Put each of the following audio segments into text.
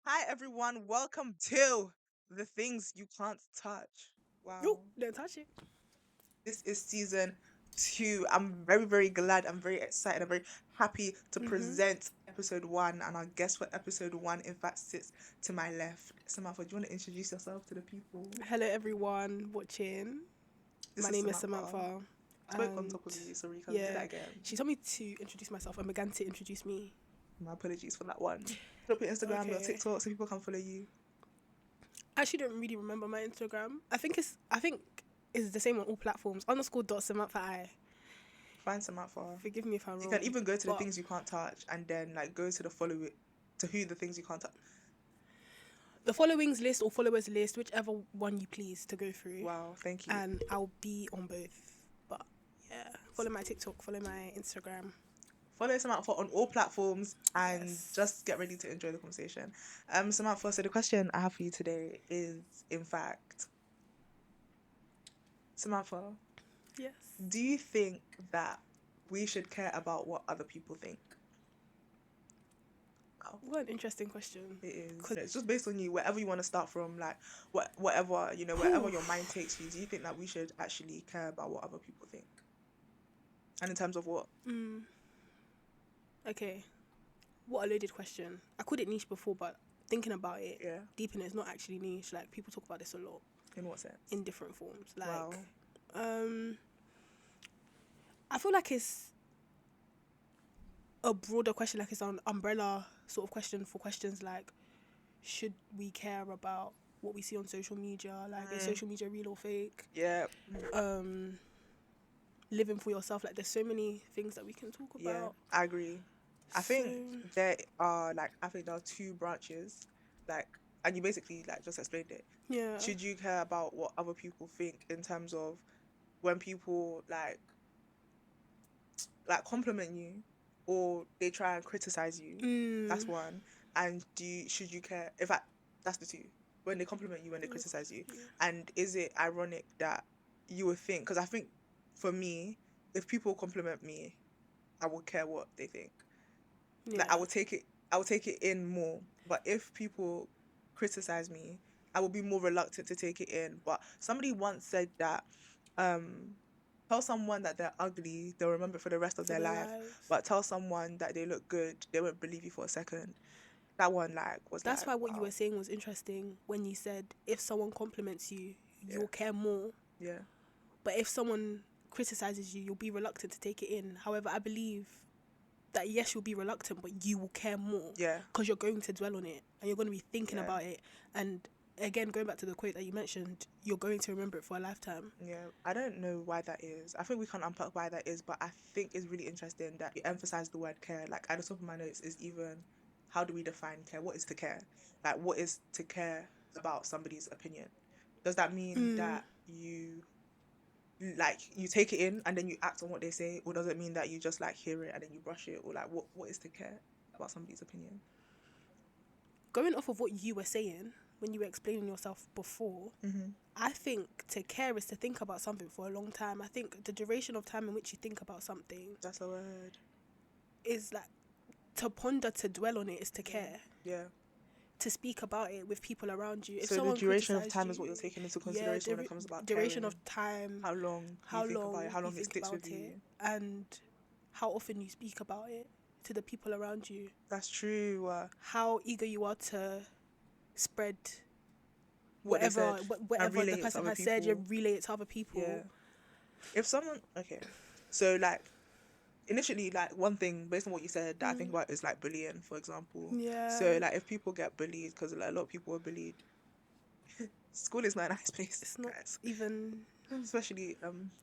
Hi everyone, welcome to the things you can't touch. Yo, Wow, don't touch it. this is season two. I'm very, very glad. I'm very excited. I'm very happy to Mm-hmm. present episode one. And our guest for episode one, in fact, sits to my left. Samantha, do you want to introduce yourself to the people? Hello, everyone watching. This My is name is Samantha. Samantha, I spoke on and top of you. Sorry, can we do that yeah, again? she told me to introduce myself and began to introduce me. My apologies for that one. Drop your Instagram, your Okay. TikTok, so people can follow you. I actually don't really remember my Instagram. I think it's the same on all platforms. Underscore dot Samantha I. Find Samantha. Forgive me if I'm You can wrong, even go to the but things you can't touch and then like go to the follow it to who the things you can't touch. the followings list or followers list, whichever one you please to go through, Wow, thank you. and I'll be on both. But yeah, follow my TikTok, follow my Instagram. Follow Samantha on all platforms and Yes. just get ready to enjoy the conversation. Samantha, so the question I have for you today is in fact, Samantha, Yes. do you think that we should care about what other people think? Wow. What an interesting question. It is. Cause It's just based on you, wherever you want to start from, like whatever, wherever your mind takes you. Do you think that we should actually care about what other people think? And in terms of what? mm, okay, what a loaded question. I called it niche before, but thinking about it, Yeah. deep in it, it's not actually niche. Like people talk about this a lot In what sense? in different forms. Wow. Um, I feel like it's a broader question. Like it's an umbrella sort of question for questions like, should we care about what we see on social media? Like, is Mm, social media real or fake? yeah. Um, living for yourself. Like, there's so many things that we can talk Yeah. about. I agree. I So think I think there are two branches, like, and you basically like just explained it. yeah, Should you care about what other people think in terms of when people compliment you or they try and criticize you? That's mm, one. And should you care? In fact, that's the two. When they compliment you, when they yeah, criticize you, yeah. and is it ironic that you would think? Because I think for me, if people compliment me, I will care what they think. Like Yeah. I will take it in more. But if people criticize me, I will be more reluctant to take it in. But somebody once said that um tell someone that they're ugly, they'll remember it for the rest of For their their life. lives. But tell someone that they look good, they won't believe you for a second. That one was That's like, why what you wow. were saying was interesting when you said if someone compliments you, Yeah. you'll care more. Yeah. But if someone criticizes you, you'll be reluctant to take it in. However, I believe that yes, you'll be reluctant, but you will care more Yeah. because you're going to dwell on it and you're going to be thinking Yeah. about it. And again, going back to the quote that you mentioned, you're going to remember it for a lifetime. Yeah, I don't know why that is. I think we can unpack why that is, but I think it's really interesting that you emphasize the word care. Like at the top of my notes is even how do we define care? What is to care? Like what is to care about somebody's opinion? Does that mean Mm, that you take it in and then you act on what they say, or does it mean that you just like hear it and then you brush it, or like what is to care about somebody's opinion? going off of what you were saying when you were explaining yourself before, Mm-hmm. I think to care is to think about something for a long time. I think the duration of time in which you think about something That's a word. is like to ponder, to dwell on it is to Yeah. care. Yeah. To speak about it with people around you. If So the someone duration of criticized time is you, what you're taking into yeah, consideration when it comes about duration of caring. time, How long you how think about it, long how you long it think sticks about with it, you. and how often you speak about it to the people around you. That's true. How eager you are to spread What they said and whatever the relay it to person other has said, you people. relay it to other Yeah. people. If someone, okay. So, like, initially, like, one thing based on what you said that I think Mm, about is like bullying, for example. yeah, So, like, if people get bullied, because like, a lot of people are bullied, school is not a nice place, it's not guys. even. Especially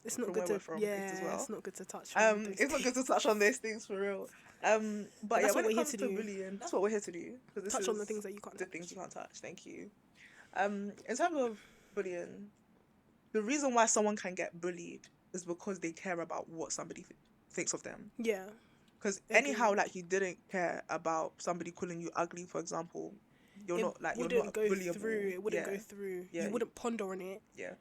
It's not from good where we're to. from, it as Yeah, it's well. not good to touch on those It's not good to things. touch on those things for real. But But yeah, that's what when we're it here comes to to do. bullying, that's what we're here to do because this Touch on the is things that you can't the things you touch. can't touch. Thank you. In terms of bullying, the reason why someone can get bullied is because they care about what somebody thinks of them. Yeah, Because anyhow, agreed. like you didn't care about somebody calling you ugly, for example, It you're wouldn't not go through. bullyable. It wouldn't Yeah, go through. yeah, You wouldn't ponder on it. yeah.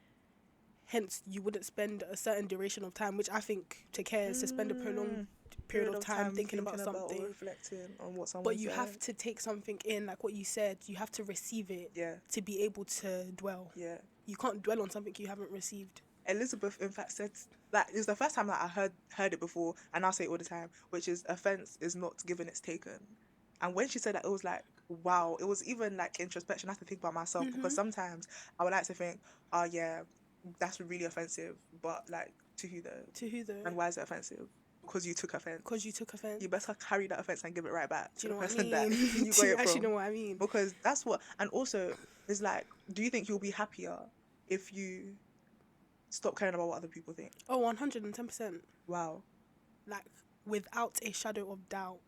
Hence, you wouldn't spend a certain duration of time, which I think to care is to spend a prolonged Mm, period of time thinking about or something. reflecting on what someone But you said. have to take something in, like what you said. You have to receive it Yeah. to be able to dwell. Yeah. You can't dwell on something you haven't received. Elizabeth, in fact, said that it's the first time that I heard it before, and I'll say it all the time, which is offense is not given, it's taken. And when she said that, it was like, wow. It was even like introspection. I have to think about myself because sometimes I would like to think, oh yeah, that's really offensive, but like to who though? To who though? And why is it offensive? Because you took offense. Because you took offense. You better carry that offense and give it right back Do to you the know what I person mean? that you got Do you it actually from. know what I mean? Because that's what, and also it's like, do you think you'll be happier if you stop caring about what other people think? Oh, 110%. Wow. Like, without a shadow of doubt,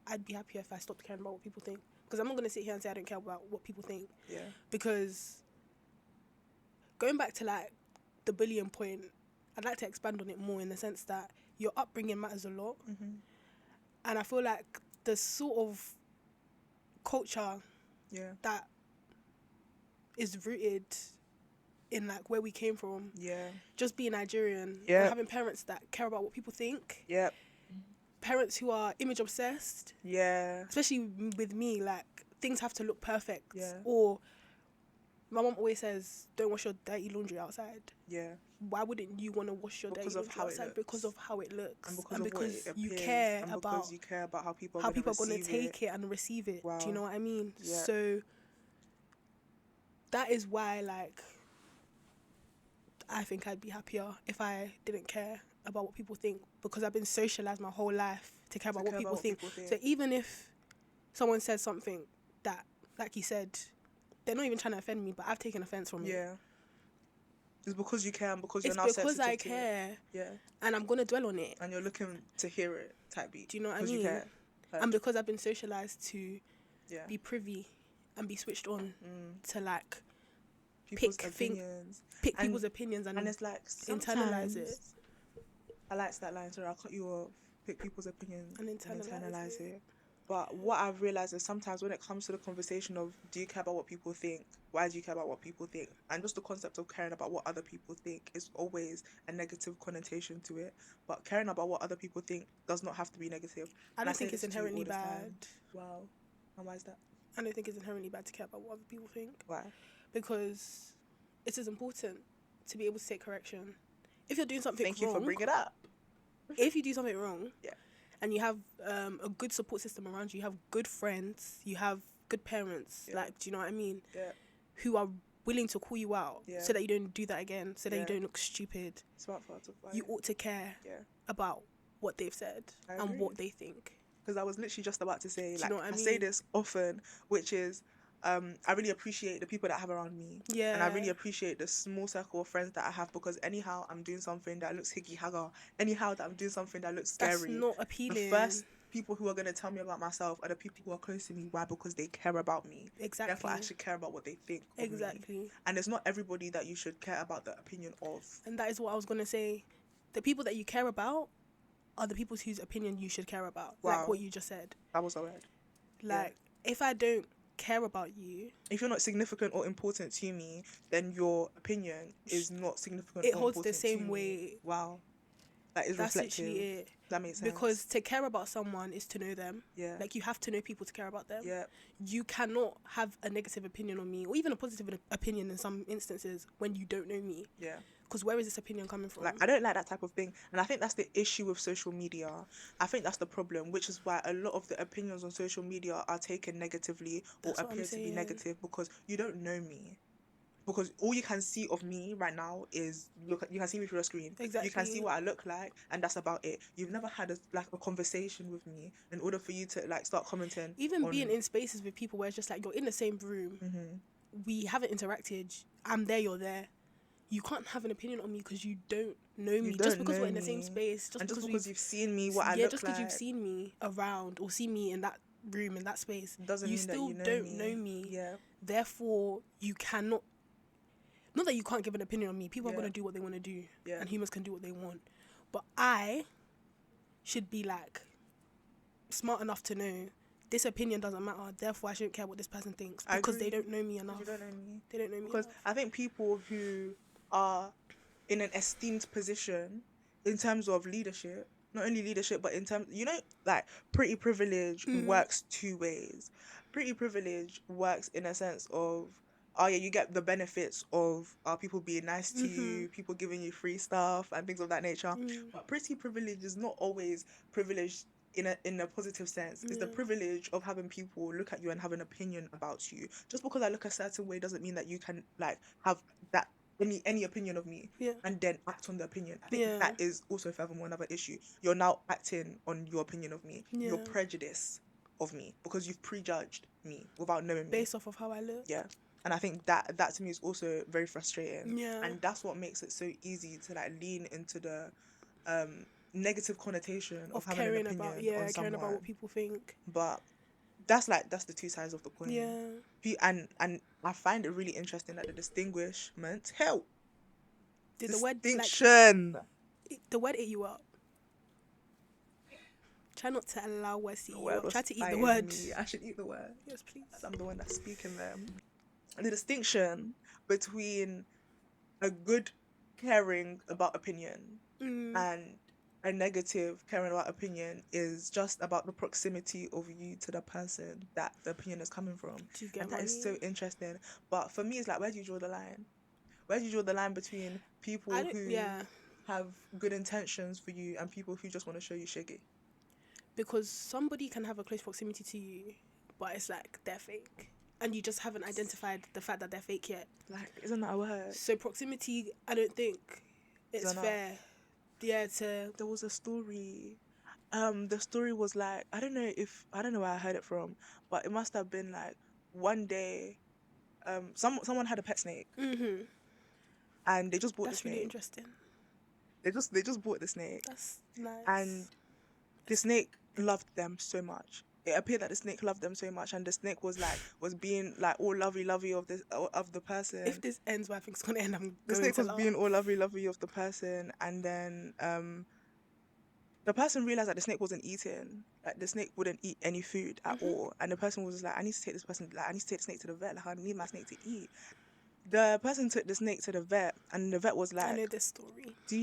I'd be happier if I stopped caring about what people think. Because I'm not going to sit here and say I don't care about what people think. Yeah. Because going back to, like, the bullying point, I'd like to expand on it more in the sense that your upbringing matters a lot. Mm-hmm. And I feel like the sort of culture that is rooted in, like, where we came from. Yeah. Just being Nigerian. Yeah. And having parents that care about what people think. Yep. Parents who are image obsessed. Yeah. Especially with me, like, things have to look perfect. Yeah. Or my mom always says, don't wash your dirty laundry outside. Yeah. Why wouldn't you want to wash your dirty laundry outside? Because of how it looks. And because you care and about because you care about how people are going to take it and receive it. Wow. Do you know what I mean? Yeah. So that is why, like, I think I'd be happier if I didn't care about what people think, because I've been socialized my whole life to care about what people think. So even if someone says something that, like you said, they're not even trying to offend me, but I've taken offense from it. Yeah. It's because you care and because you're now sensitive to it. It's because I care. Yeah. And I'm going to dwell on it. And you're looking to hear it type beat. Do you know what I mean? Because you care. And because I've been socialized to be privy and be switched on to, like, people's opinions. Pick people's opinions and it's like internalize it. I liked that line, sorry, I'll cut you off. Pick people's opinions and internalize it. But what I've realised is sometimes when it comes to the conversation of do you care about what people think, why do you care about what people think, and just the concept of caring about what other people think is always a negative connotation to it. But caring about what other people think does not have to be negative. I don't think it's inherently bad. Wow. And why is that? I don't think it's inherently bad to care about what other people think. Why? Because it is important to be able to take correction. If you're doing something wrong... Thank you for bringing it up. If you do something wrong... Yeah. And you have a good support system around you. You have good friends. You have good parents. Yeah. Like, do you know what I mean? Yeah. Who are willing to call you out so that you don't do that again. So that you don't look stupid. Smart for you ought to care about what they've said and what they think. Because I was literally just about to say, like, I mean? say this often, which is, I really appreciate the people that I have around me. Yeah. And I really appreciate the small circle of friends that I have, because anyhow I'm doing something that looks higgy haga, anyhow that I'm doing something that looks scary. That's not appealing. The first people who are going to tell me about myself are the people who are close to me. Why? Because they care about me. Exactly. Therefore, I should care about what they think of me. And it's not everybody that you should care about the opinion of. And that is what I was going to say. The people that you care about are the people whose opinion you should care about. Wow. Like what you just said. That was a word. Like, if I don't care about you, if you're not significant or important to me, then your opinion is not significant. It holds the same weight. Wow, that's reflective. Literally it. That makes sense. Because to care about someone is to know them. Yeah. Like, you have to know people to care about them. Yeah. You cannot have a negative opinion on me, or even a positive opinion in some instances, when you don't know me. Yeah. Because where is this opinion coming from? Like, I don't like that type of thing. And I think that's the issue with social media. I think that's the problem, which is why a lot of the opinions on social media are taken negatively or appear to be negative, because you don't know me. Because all you can see of me right now is, you can see me through a screen. Exactly. You can see what I look like, and that's about it. You've never had a conversation with me in order for you to, like, start commenting. Even being in spaces with people where it's just like, you're in the same room, we haven't interacted, I'm there, you're there. You can't have an opinion on me because you don't know me. Just because we're in the same space. Just because you've seen me, what I look like. Yeah, just because you've seen me around or seen me in that room, in that space. Doesn't mean that you don't know me. Yeah. Therefore, you cannot... Not that you can't give an opinion on me. People are going to do what they want to do. Yeah. And humans can do what they want. But I should be, like, smart enough to know this opinion doesn't matter, therefore I shouldn't care what this person thinks. Because they don't know me enough. You don't know me. They don't know me because enough. I think people who are in an esteemed position in terms of leadership not only leadership, but in terms, like pretty privilege works two ways. Pretty privilege works in a sense of, oh yeah, you get the benefits of people being nice to you, people giving you free stuff and things of that nature. But pretty privilege is not always privileged in a positive sense. It's the privilege of having people look at you and have an opinion about you. Just because I look a certain way doesn't mean that you can like have that any opinion of me and then act on the opinion. I think that is also furthermore another issue. You're now acting on your opinion of me, your prejudice of me, because you've prejudged me without knowing me based off of how I look. Yeah. And I think that to me is also very frustrating. Yeah. And that's what makes it so easy to like lean into the negative connotation of having an opinion on someone. Caring about what people think. But that's the two sides of the coin. Yeah. And I find it really interesting that the distinguishment help. Distinction. The word ate you up. Try not to allow words to eat you up. Try to eat the word. I should eat the word. Yes, please. I'm the one that's speaking them. And the distinction between a good caring about opinion and a negative caring about opinion is just about the proximity of you to the person that the opinion is coming from. And that is so interesting. But for me, it's like, where do you draw the line? Where do you draw the line between people who have good intentions for you and people who just want to show you shiggy? Because somebody can have a close proximity to you, but it's like they're fake. And you just haven't identified the fact that they're fake yet. Like, isn't that a word? So proximity, I don't think it's fair. Yeah, there was a story. The story was like, I don't know where I heard it from, but it must have been like one day, someone had a pet snake. And they just bought the snake. That's really interesting. They just bought the snake. That's nice. And the snake loved them so much. It appeared that the snake loved them so much, and the snake was being like all lovey of the person. If this ends where I think it's gonna end, the snake was being all lovey of the person, and then the person realized that the snake wasn't eating. Like the snake wouldn't eat any food at all, and the person was like, I need to take the snake to the vet. Like I need my snake to eat. The person took the snake to the vet, and the vet was like, I know this story. Do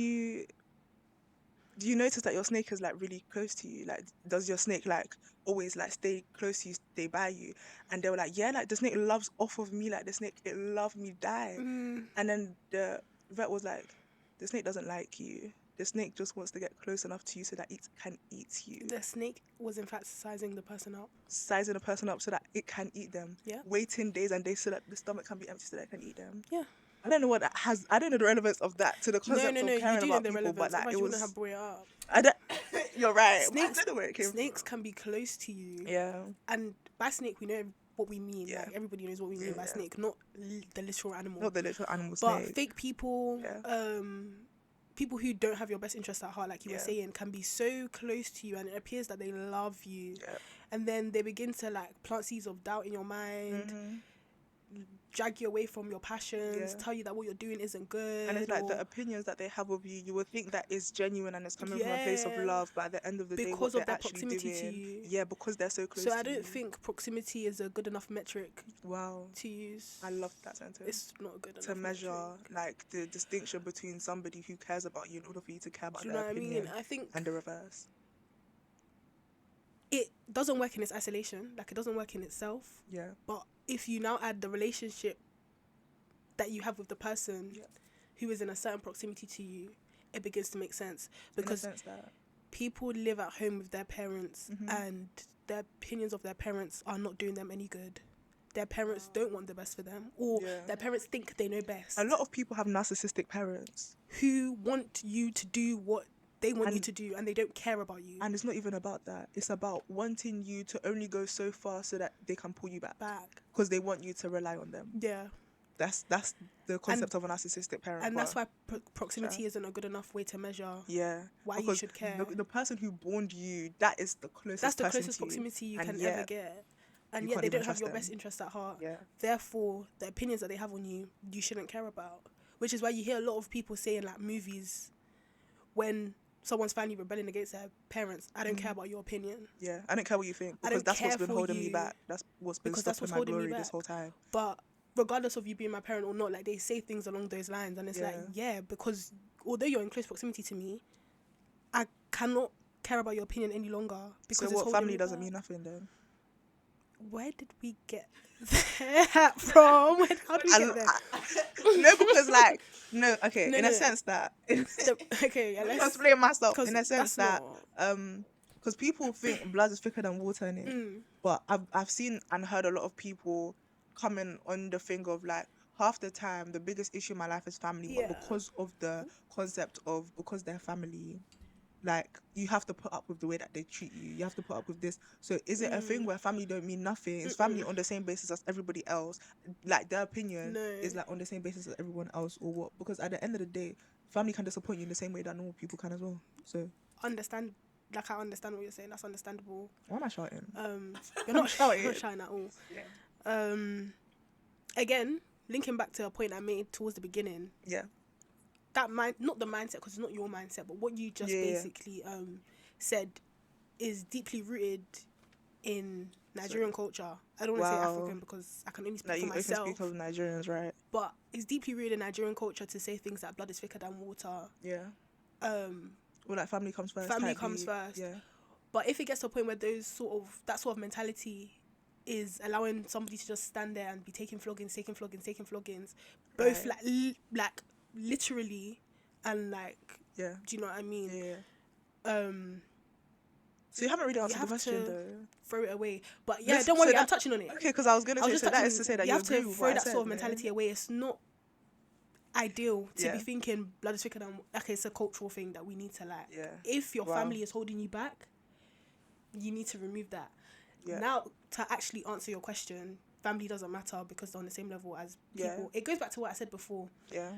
you notice that your snake is like really close to you? Like, does your snake like always like stay close to you, stay by you? And they were like, yeah, like the snake loves off of me, like the snake, it loved me die. And then the vet was like, the snake doesn't like you. The snake just wants to get close enough to you so that it can eat you. The snake was in fact sizing the person up so that it can eat them. Yeah. Waiting days and days so that the stomach can be empty so that it can eat them. Yeah. I don't know what that has. I don't know the relevance of that to the concept of caring about people, but like it was. Have brought it up. You're right. Snakes, I don't know where it came snakes from. Can be close to you. Yeah. And by snake, we know what we mean. Yeah. Like everybody knows what we mean by snake, not the literal animal. Not the literal animal but snake. Fake people. Yeah. People who don't have your best interest at heart, like you were saying, can be so close to you, and it appears that they love you, and then they begin to like plant seeds of doubt in your mind. Drag you away from your passions, tell you that what you're doing isn't good. And it's like the opinions that they have of you, you would think that it's genuine and it's coming from a place of love, but at the end of the day, what they're actually doing, to you. Yeah, because they're so close to you. So I don't think proximity is a good enough metric to use. I love that sentence. It's not good enough to measure like the distinction between somebody who cares about you in order for you to care about their opinion. I think and the reverse. It doesn't work in its isolation, like it doesn't work in itself. Yeah. But if you now add the relationship that you have with the person who is in a certain proximity to you, it begins to make sense. Because in a sense that people live at home with their parents and their opinions of their parents are not doing them any good. Their parents don't want the best for them, or their parents think they know best. A lot of people have narcissistic parents who want you to do what they want you to do, and they don't care about you. And it's not even about that. It's about wanting you to only go so far so that they can pull you back. Because they want you to rely on them. Yeah. That's the concept of a narcissistic parent. And that's why proximity isn't a good enough way to measure why you should care. The person who born you, that is the closest That's the closest proximity you can ever get. And yet they don't have your best interest at heart. Yeah. Therefore, the opinions that they have on you, you shouldn't care about. Which is why you hear a lot of people say in like movies, when someone's finally rebelling against their parents, I don't care about your opinion. Yeah, I don't care what you think, because that's what's been holding me back. That's what's been stopping my glory this whole time. But regardless of you being my parent or not, like they say things along those lines, and it's like, because although you're in close proximity to me, I cannot care about your opinion any longer because so what, family doesn't mean nothing then? Where did we get that from? How did we get there? No, because like okay, No, in no, a no. sense that Okay, yeah, let's explain myself because in a sense that's that not. because people think blood is thicker than water in it, but I've seen and heard a lot of people coming on the thing of like half the time the biggest issue in my life is family, but Yeah. because of the concept of because they're family, like you have to put up with the way that they treat you. You have to put up with this. So is it a thing where family don't mean nothing? Is family on the same basis as everybody else? Like their opinion No. is like on the same basis as everyone else, or what? Because at the end of the day, family can disappoint you in the same way that normal people can as well. So I understand what you're saying. That's understandable. why am I shouting? You're not shouting. You're not shouting at all. Yeah. Again, linking back to a point I made towards the beginning. Yeah. That not the mindset, because it's not your mindset, but what you just basically said is deeply rooted in Nigerian culture. I don't want to say African because I can only speak for myself. You can speak of Nigerians, right? But it's deeply rooted in Nigerian culture to say things like blood is thicker than water. Yeah. Well, like family comes first. Family comes first. Yeah. But if it gets to a point where that sort of mentality is allowing somebody to just stand there and be taking floggings, both like literally and like, yeah, do you know what I mean? Yeah. So you haven't really answered the question though. Throw it away, but yeah, don't worry, I'm touching on it. Okay, because I was gonna say, so that is to say that you have to throw that sort of mentality away. It's not ideal to be thinking blood is thicker than. Okay, it's a cultural thing that we need to like. Yeah. If your family is holding you back, you need to remove that. Yeah. Now, to actually answer your question, family doesn't matter because they're on the same level as people. It goes back to what I said before. Yeah.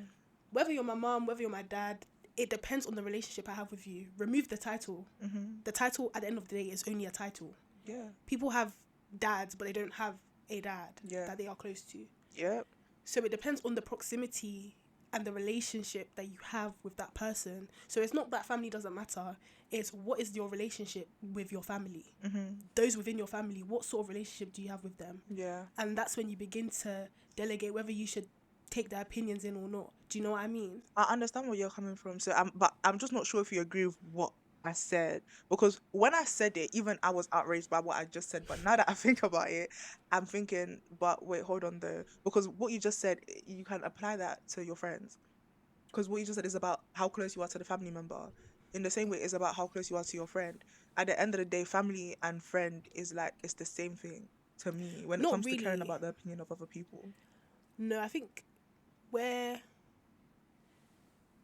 Whether you're my mom, whether you're my dad, it depends on the relationship I have with you. Remove the title. Mm-hmm. The title, at the end of the day, is only a title. Yeah. People have dads, but they don't have a dad that they are close to. Yeah. So it depends on the proximity and the relationship that you have with that person. So it's not that family doesn't matter. It's what is your relationship with your family. Mm-hmm. Those within your family, what sort of relationship do you have with them? Yeah. And that's when you begin to delegate whether you should take their opinions in or not. Do you know what I mean? I understand where you're coming from. So but I'm just not sure if you agree with what I said, because when I said it, even I was outraged by what I just said. But now that I think about it, I'm thinking, but wait, hold on though, because what you just said, you can apply that to your friends, because what you just said is about how close you are to the family member. In the same way, it's about how close you are to your friend. At the end of the day, family and friend is like, it's the same thing to me when it comes to caring about the opinion of other people. No, I think where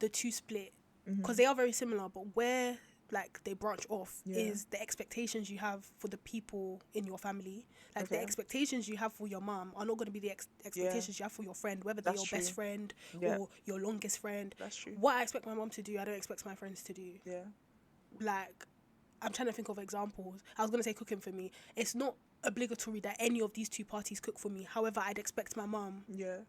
the two split, because they are very similar, but where like they branch off is the expectations you have for the people in your family. Like the expectations you have for your mom are not going to be the expectations you have for your friend, whether they're your best friend or your longest friend. That's true. What I expect my mom to do, I don't expect my friends to do. Yeah. Like, I'm trying to think of examples. I was going to say cooking for me. It's not obligatory that any of these two parties cook for me. However, I'd expect my mom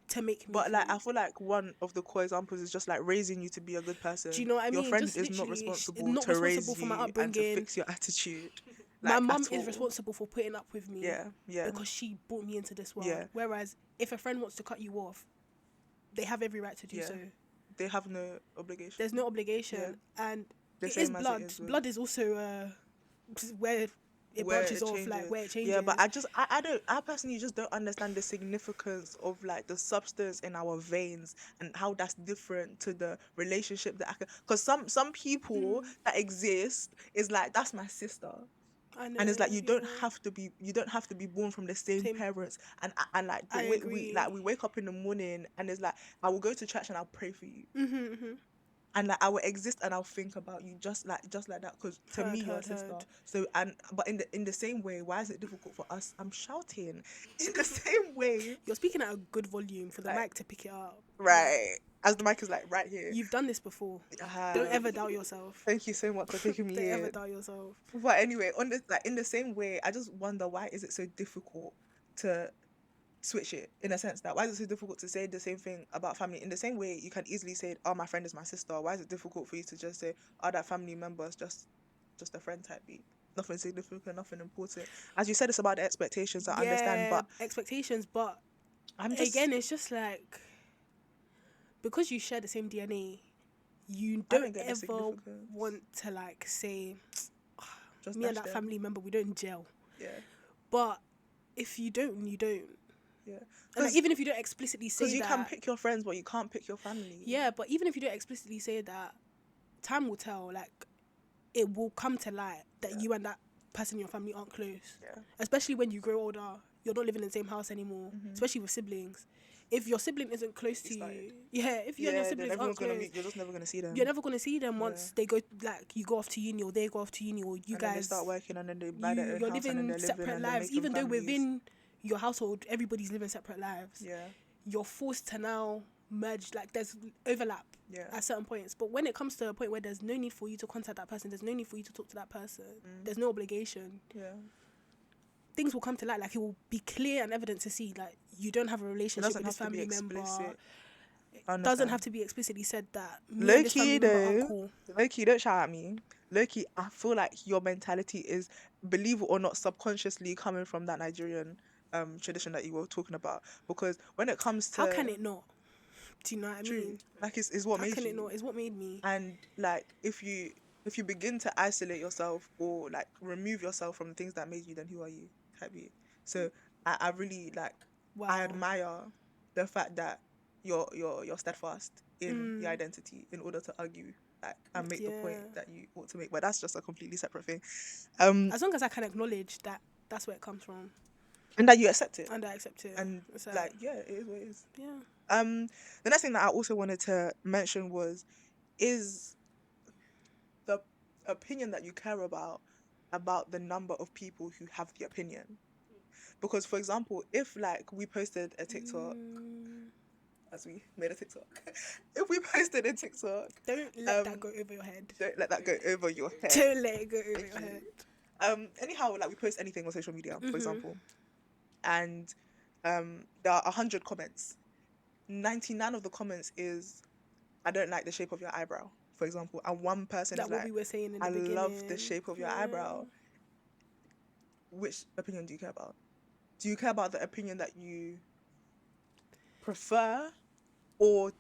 to make me But food. like, I feel like one of the core examples is just like raising you to be a good person. Do you know what I mean? Your friend is not responsible to raise you and to fix your attitude. Like, my mum is responsible for putting up with me. Yeah. Because she brought me into this world. Yeah. Whereas if a friend wants to cut you off, they have every right to do so. They have no obligation. There's no obligation, and it is blood. Blood is also where it branches off, like where it changes. Yeah, but I personally just don't understand the significance of like the substance in our veins and how that's different to the relationship that because some people that exist is like, that's my sister. I know, and it's like you don't have to be born from the same parents, and like we wake up in the morning and it's like, I will go to church and I'll pray for you. And like I will exist and I'll think about you just like that, because to me you're a sister. So but in the same way, why is it difficult for us? I'm shouting. In the same way, you're speaking at a good volume for the mic to pick it up. Right, as the mic is like right here. You've done this before. Don't ever doubt yourself. Thank you so much for taking me. Don't ever doubt yourself. But anyway, in the same way, I just wonder, why is it so difficult to switch it, in a sense that, why is it so difficult to say the same thing about family? In the same way, you can easily say, oh, my friend is my sister. Why is it difficult for you to just say, oh, that family member is just a friend type beat? Nothing significant, nothing important. As you said, it's about the expectations. I understand, but expectations. But again, it's just like, because you share the same DNA, you don't ever want to like say, me and that family member, we don't gel. Yeah. But if you don't, you don't. Yeah. And like, even if you don't explicitly say that, because you can pick your friends, but you can't pick your family. Yeah, but even if you don't explicitly say that, time will tell. Like, it will come to light that you and that person in your family aren't close. Yeah. Especially when you grow older, you're not living in the same house anymore. Especially with siblings. If your sibling isn't close to you, if you and your siblings aren't close, you're just never gonna see them. You're never gonna see them once they go, like, you go off to uni, or they go off to uni, or you guys they start working, and then they buy their own you're house, living and then separate lives. Even though within your household, everybody's living separate lives. Yeah. You're forced to now merge. Like, there's overlap at certain points. But when it comes to a point where there's no need for you to contact that person, there's no need for you to talk to that person, there's no obligation. Yeah. Things will come to light. Like, it will be clear and evident to see, like, you don't have a relationship with this family member. It doesn't have to be explicitly said that me and this family member are cool. Low-key, don't shout at me. Low-key, I feel like your mentality is, believe it or not, subconsciously coming from that Nigerian tradition that you were talking about. Because when it comes to... How can it not? Do you know what I mean? Like, it's what made you. How can it not? It's what made me. And, like, if you begin to isolate yourself, or, like, remove yourself from the things that made you, then who are you? So I really, like, I admire the fact that you're steadfast in your identity in order to argue, like, and make the point that you ought to make. But that's just a completely separate thing. As long as I can acknowledge that that's where it comes from, and that you accept it, and I accept it, and like, it is what it is. Yeah. The next thing that I also wanted to mention is the opinion that you care about the number of people who have the opinion. Because, for example, if, like, we posted a TikTok, as we made a TikTok, if we posted a TikTok, don't let that go over your head. Don't let that go over your head. Don't let it go over your head. Anyhow, like, we post anything on social media, for example, and there are 100 comments. 99 of the comments is, I don't like the shape of your eyebrow, for example, and one person is like, we were saying in the I beginning. love the shape of your eyebrow. Which opinion do you care about? Do you care about the opinion that you prefer, or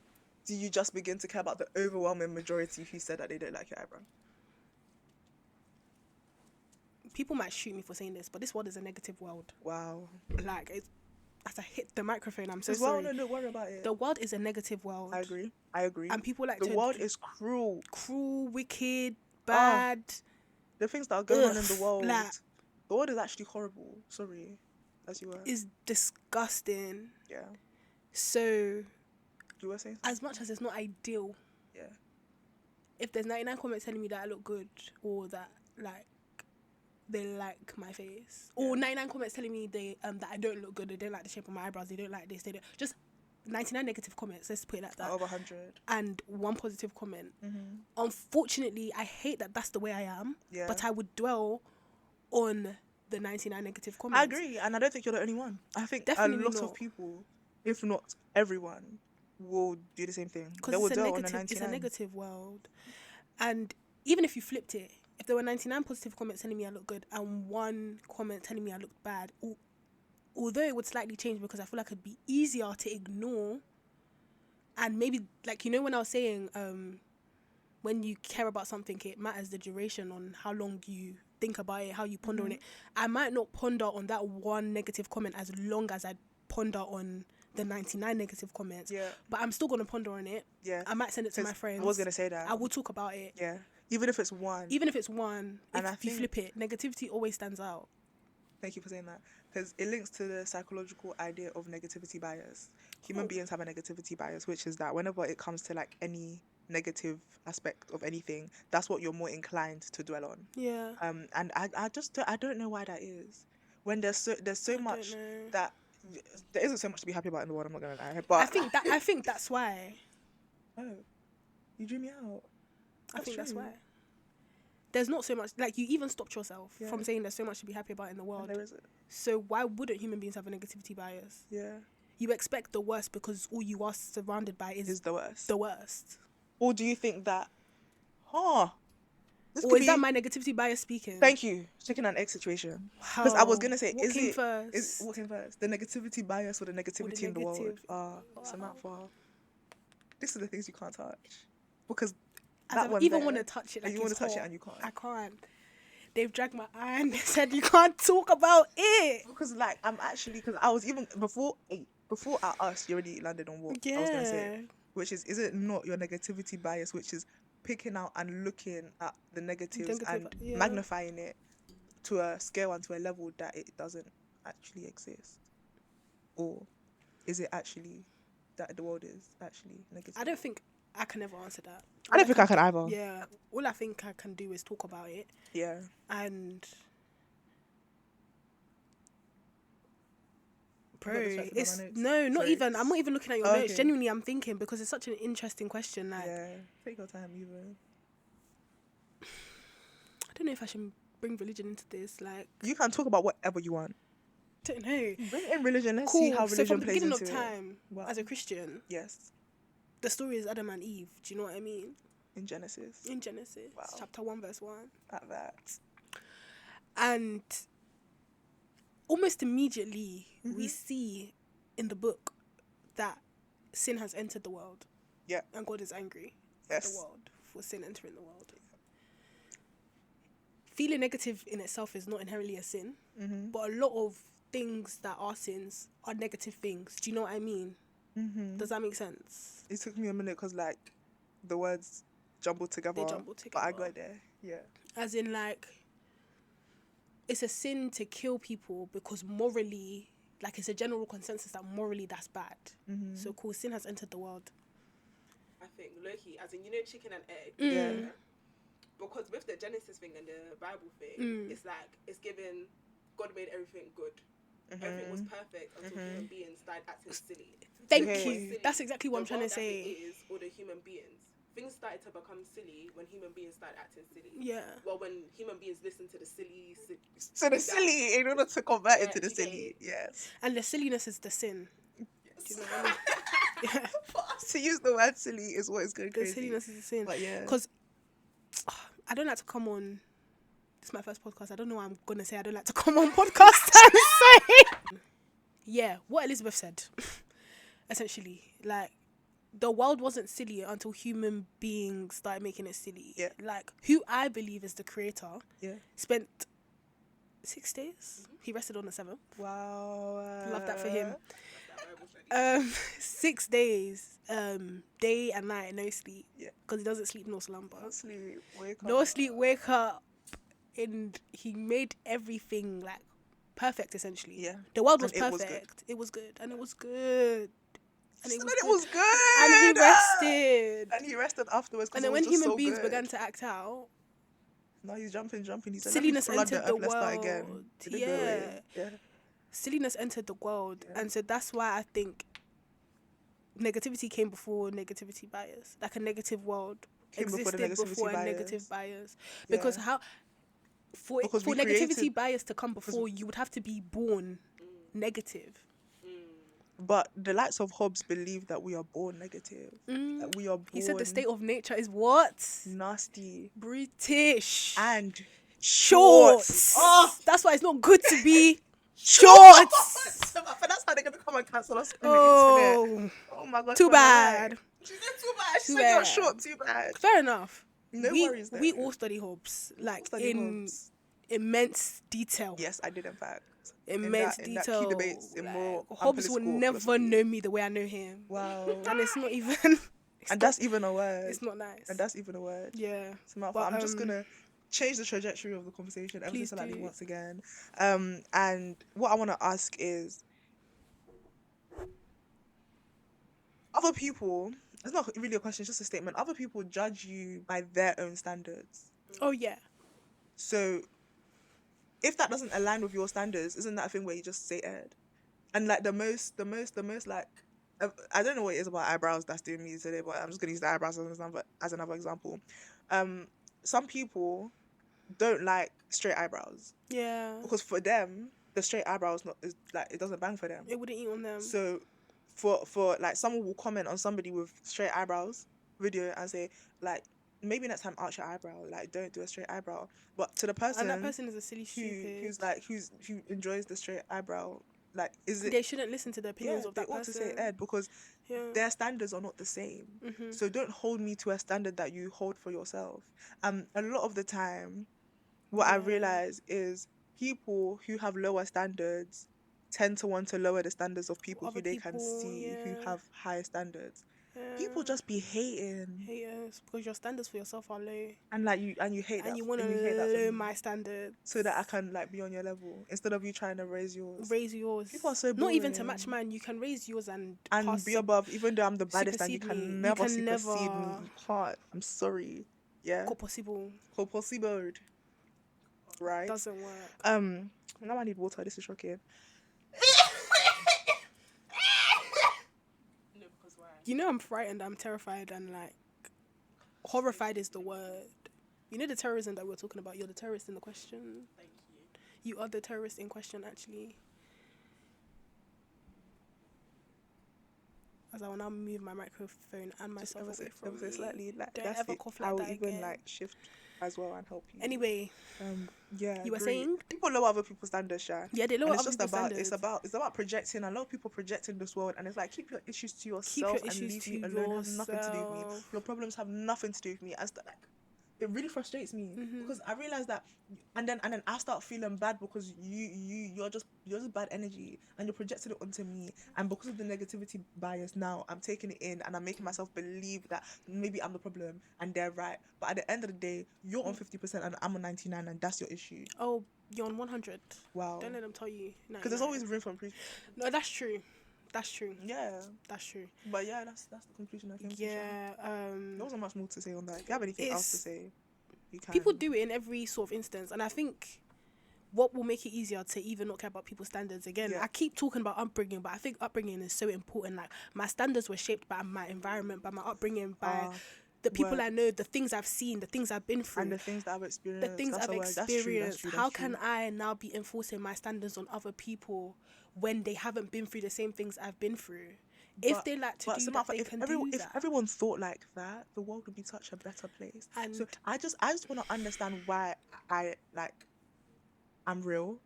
do you just begin to care about the overwhelming majority who said that they don't like your eyebrow? People might shoot me for saying this, but this world is a negative world. Wow. Like, as I hit the microphone, I'm so sorry. No, don't worry about it. The world is a negative world. I agree. And people like the world is cruel. Cruel, wicked, bad. The things that are going on in the world. Like, the world is actually horrible. Sorry. As you were. Is disgusting. Yeah. So, you were saying something? As much as it's not ideal. Yeah. If there's 99 comments telling me that I look good, or that, like, they like my face, or 99 comments telling me they that I don't look good, they don't like the shape of my eyebrows, they don't like this, they don't, just 99 negative comments, let's put it like that, out of 100, and one positive comment. Unfortunately, I hate that that's the way I am, but I would dwell on the 99 negative comments. I agree, and I don't think you're the only one. I think definitely a lot of people, if not everyone, will do the same thing. Because it's a negative world. And even if you flipped it, if there were 99 positive comments telling me I look good and one comment telling me I look bad, although it would slightly change, because I feel like it'd be easier to ignore, and maybe, like, you know, when I was saying when you care about something, it matters the duration on how long you think about it, how you ponder on it. I might not ponder on that one negative comment as long as I ponder on the 99 negative comments. Yeah. But I'm still going to ponder on it. Yeah. I might send it to my friends. I was going to say that. I will talk about it. Yeah. Even if it's one. And if you flip it, negativity always stands out. Thank you for saying that. Because it links to the psychological idea of negativity bias. Human beings have a negativity bias, which is that whenever it comes to, like, any negative aspect of anything, that's what you're more inclined to dwell on. Yeah. And I don't know why that is. When there's so much that there isn't so much to be happy about in the world, I'm not gonna lie. But I think that's why. Oh, you drew me out. That's why. There's not so much, like, you even stopped yourself from saying there's so much to be happy about in the world. And there isn't. So why wouldn't human beings have a negativity bias? Yeah. You expect the worst because all you are surrounded by is the worst. The worst. Or do you think that, or is that my negativity bias speaking? Thank you. Chicken and egg situation. Because I was gonna say, what came first? The negativity bias or the negativity in the world? It's a mouthful. These are the things you can't touch. Because I don't even want to touch it. Like, you want to touch it and you can't. I can't. they've dragged my eye and they said you can't talk about it. Because like because I was even before I asked, you already landed on what I was gonna say, which is it not your negativity bias, which is picking out and looking at the negatives and magnifying it to a scale and to a level that it doesn't actually exist? Or is it actually that the world is actually negative? I don't think I can ever answer that. I don't think I can either. Yeah. All I think I can do is talk about it. Yeah. And bro, it's not even. I'm not even looking at your notes. Genuinely, I'm thinking because it's such an interesting question. Like, yeah, take your time, even. I don't know if I should bring religion into this. Like, you can talk about whatever you want. Don't know. Bring in religion. Let's see how religion plays into it. So from the beginning of time, as a Christian, yes, the story is Adam and Eve. Do you know what I mean? In Genesis. Wow. Chapter 1, verse 1. At that. And almost immediately, we see in the book that sin has entered the world. Yeah. And God is angry at the world for sin entering the world. Feeling negative in itself is not inherently a sin, but a lot of things that are sins are negative things. Do you know what I mean? Does that make sense? It took me a minute because, like, the words jumbled together. But I got there. Yeah. As in, like, it's a sin to kill people because morally, like, it's a general consensus that morally that's bad. So, cool, sin has entered the world. I think, low-key, as in, you know, chicken and egg? Yeah. Because with the Genesis thing and the Bible thing, it's like, it's given, God made everything good. Everything was perfect until human beings started acting silly. Thank you. Silly. That's exactly what I'm trying to say. Or the human beings. Things started to become silly when human beings started acting silly. Yeah. Well, when human beings listened to the silly... silly, in order to convert it to the silly. Yes. And the silliness is the sin. Yes. Do you know what I mean? Yeah. For us to use the word silly is what is going crazy. The silliness is the sin. But yeah. Because I don't like to come on... This is my first podcast. I don't know what I'm going to say. I don't like to come on podcasts and say... Yeah, what Elizabeth said. Essentially. Like, the world wasn't silly until human beings started making it silly. Yeah. Like, who I believe is the creator spent 6 days. He rested on the 7th. Wow. Love that for him. 6 days, day and night, no sleep. Yeah. Because he doesn't sleep nor slumber. No sleep, wake up. And he made everything, like, perfect, essentially. Yeah. The world was perfect. It was good. And it was good. And it was good. And he rested. And he rested afterwards. And then when human beings began to act out, now he's jumping. He's silliness entered the world. Yeah. Silliness entered the world. Yeah. And so that's why I think negativity came before negativity bias. Like, a negative world existed before a negative bias. Because for negativity bias to come before, you would have to be born negative. But the likes of Hobbes believe that we are born negative. That we are born... He said the state of nature is what? Nasty. British. And shorts. Oh! That's why it's not good to be shorts. That's how they're going to come and cancel us on the internet. Oh my God. Too bad. She said too bad. She said you're short. Too bad. Fair enough. No worries there. We all study Hobbes. Like, in immense detail. Yes, I did, in fact. Immense in detail. Key debates, in moral, Hobbes will never know me the way I know him. Wow. And it's not even... that's even a word. It's not nice. And that's even a word. Yeah. But, I'm just going to change the trajectory of the conversation ever so slightly once again. And what I want to ask is, other people... It's not really a question, it's just a statement. Other people judge you by their own standards. Oh, yeah. So, if that doesn't align with your standards, isn't that a thing where you just say Ed? And like the most like, I don't know what it is about eyebrows that's doing me today, but I'm just gonna use the eyebrows as another example. Some people don't like straight eyebrows. Yeah. Because for them, the straight eyebrows is like, it doesn't bang for them. It wouldn't eat on them. So, for like, someone will comment on somebody with straight eyebrows video and say, like, maybe next time arch your eyebrow, like, don't do a straight eyebrow. But to the person, and that person is a silly stupid who enjoys the straight eyebrow, like, they shouldn't listen to the opinions of that person. They ought to say Ed, because their standards are not the same. So don't hold me to a standard that you hold for yourself. A lot of the time, what I realize is people who have lower standards tend to want to lower the standards of people who they can see who have higher standards. People just be hating. Haters, because your standards for yourself are low. And you hate that. And you want to lower my standards. So that I can be on your level instead of you trying to raise yours. People are so boring. Not even to match mine. You can raise yours and be above. Even though I'm the baddest and you can never supersede me. You can't. I'm sorry. Yeah. Co possible. Right. Doesn't work. Now I need water. This is shocking. You know I'm frightened, I'm terrified, and horrified is the word. You know the terrorism that we're talking about? You're the terrorist in the question. Thank you. You are the terrorist in question, actually. As I will now move my microphone and myself away from you. Slightly, Don't ever cough like that again. I will even shift as well and help you. Anyway, yeah, you were saying people lower other people's standards, Shan. Yeah, they lower other people's standards. It's about projecting. A lot of people projecting this world, and it's like keep your issues to yourself and leave me alone. It has nothing to do with me. Your problems have nothing to do with me. It really frustrates me because I realize that, and then I start feeling bad because you're just bad energy and you're projecting it onto me, and because of the negativity bias now I'm taking it in and I'm making myself believe that maybe I'm the problem and they're right. But at the end of the day, you're on 50% and I'm on 99, and that's your issue. Oh, you're on 100. Wow. Don't let them tell you. Because there's always room for improvement. No, that's true. That's true. Yeah. That's true. But yeah, that's the conclusion I came to. Yeah. There wasn't much more to say on that. If you have anything else to say, you can. People do it in every sort of instance, and I think what will make it easier to even not care about people's standards again. I keep talking about upbringing, but I think upbringing is so important. Like, my standards were shaped by my environment, by my upbringing, by the people I know, the things I've seen, the things I've been through, and the things that I've experienced. The things I've experienced. How can I now be enforcing my standards on other people when they haven't been through the same things I've been through? If they like to do that, they can do that. If everyone thought like that, the world would be such a better place. And so I just want to understand why I'm real,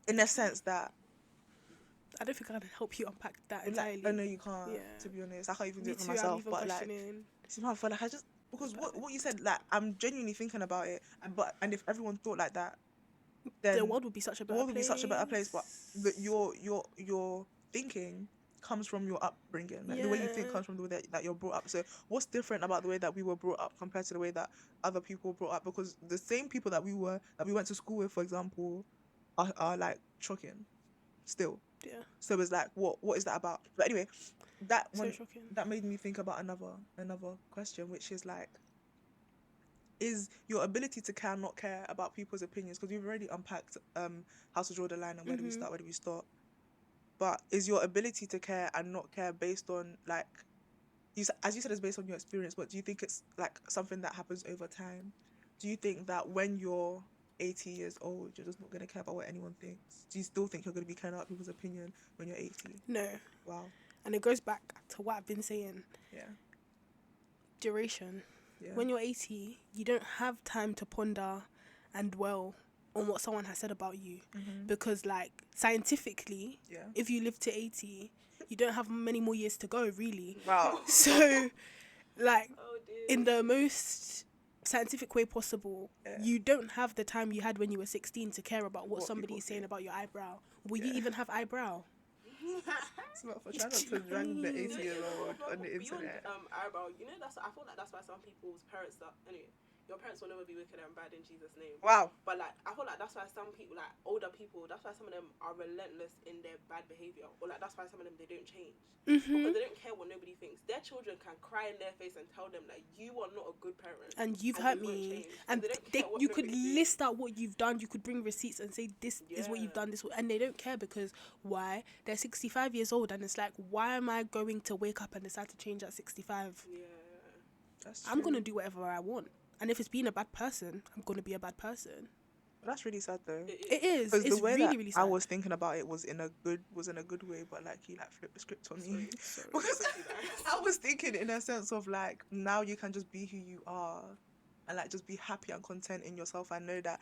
in the sense that I don't think I can help you unpack that entirely. I know you can't. Yeah. To be honest, I can't even do it for myself. But somehow I feel like I just, because what you said, I'm genuinely thinking about it. And if everyone thought like that, then the world would be such a better place. But your thinking comes from your upbringing. The way you think comes from the way that you're brought up. So what's different about the way that we were brought up compared to the way that other people were brought up? Because the same people that we went to school with, for example, are shocking still. Yeah. So it's what is that about? But anyway, that made me think about another question, which is is your ability to care and not care about people's opinions, because we've already unpacked how to draw the line and where do we start. But is your ability to care and not care based on as you said, it's based on your experience, but do you think it's something that happens over time? Do you think that when you're 80 years old, you're just not going to care about what anyone thinks? Do you still think you're going to be caring about people's opinion when you're 80? No. Wow. And it goes back to what I've been saying. Yeah. Duration. Yeah. When you're 80, you don't have time to ponder and dwell on what someone has said about you. Mm-hmm. Because scientifically, if you live to 80, you don't have many more years to go, really. Wow. So in the most scientific way possible, you don't have the time you had when you were 16 to care about what somebody is saying about your eyebrow. Will you even have eyebrow? It's not for trying not to drag the 80-year-old on the internet. Eyebrow, I feel like that's why some people's parents are, anyway, your parents will never be wicked and bad in Jesus' name. Wow. But I feel like that's why some people, older people, that's why some of them are relentless in their bad behaviour. Or that's why some of them, they don't change. Mm-hmm. Because they don't care what nobody thinks. Their children can cry in their face and tell them that you are not a good parent. And you've hurt me. And you could list out what you've done. You could bring receipts and say, this is what you've done. And they don't care, because why? They're 65 years old, and it's why am I going to wake up and decide to change at 65? Yeah. That's true. I'm going to do whatever I want. And if it's being a bad person, I'm going to be a bad person. That's really sad, though. It is. It's the way really, that really sad. I was thinking about it was in a good way, but he flipped the script on me. Sorry. Because I was thinking in a sense of now you can just be who you are, and just be happy and content in yourself, and know that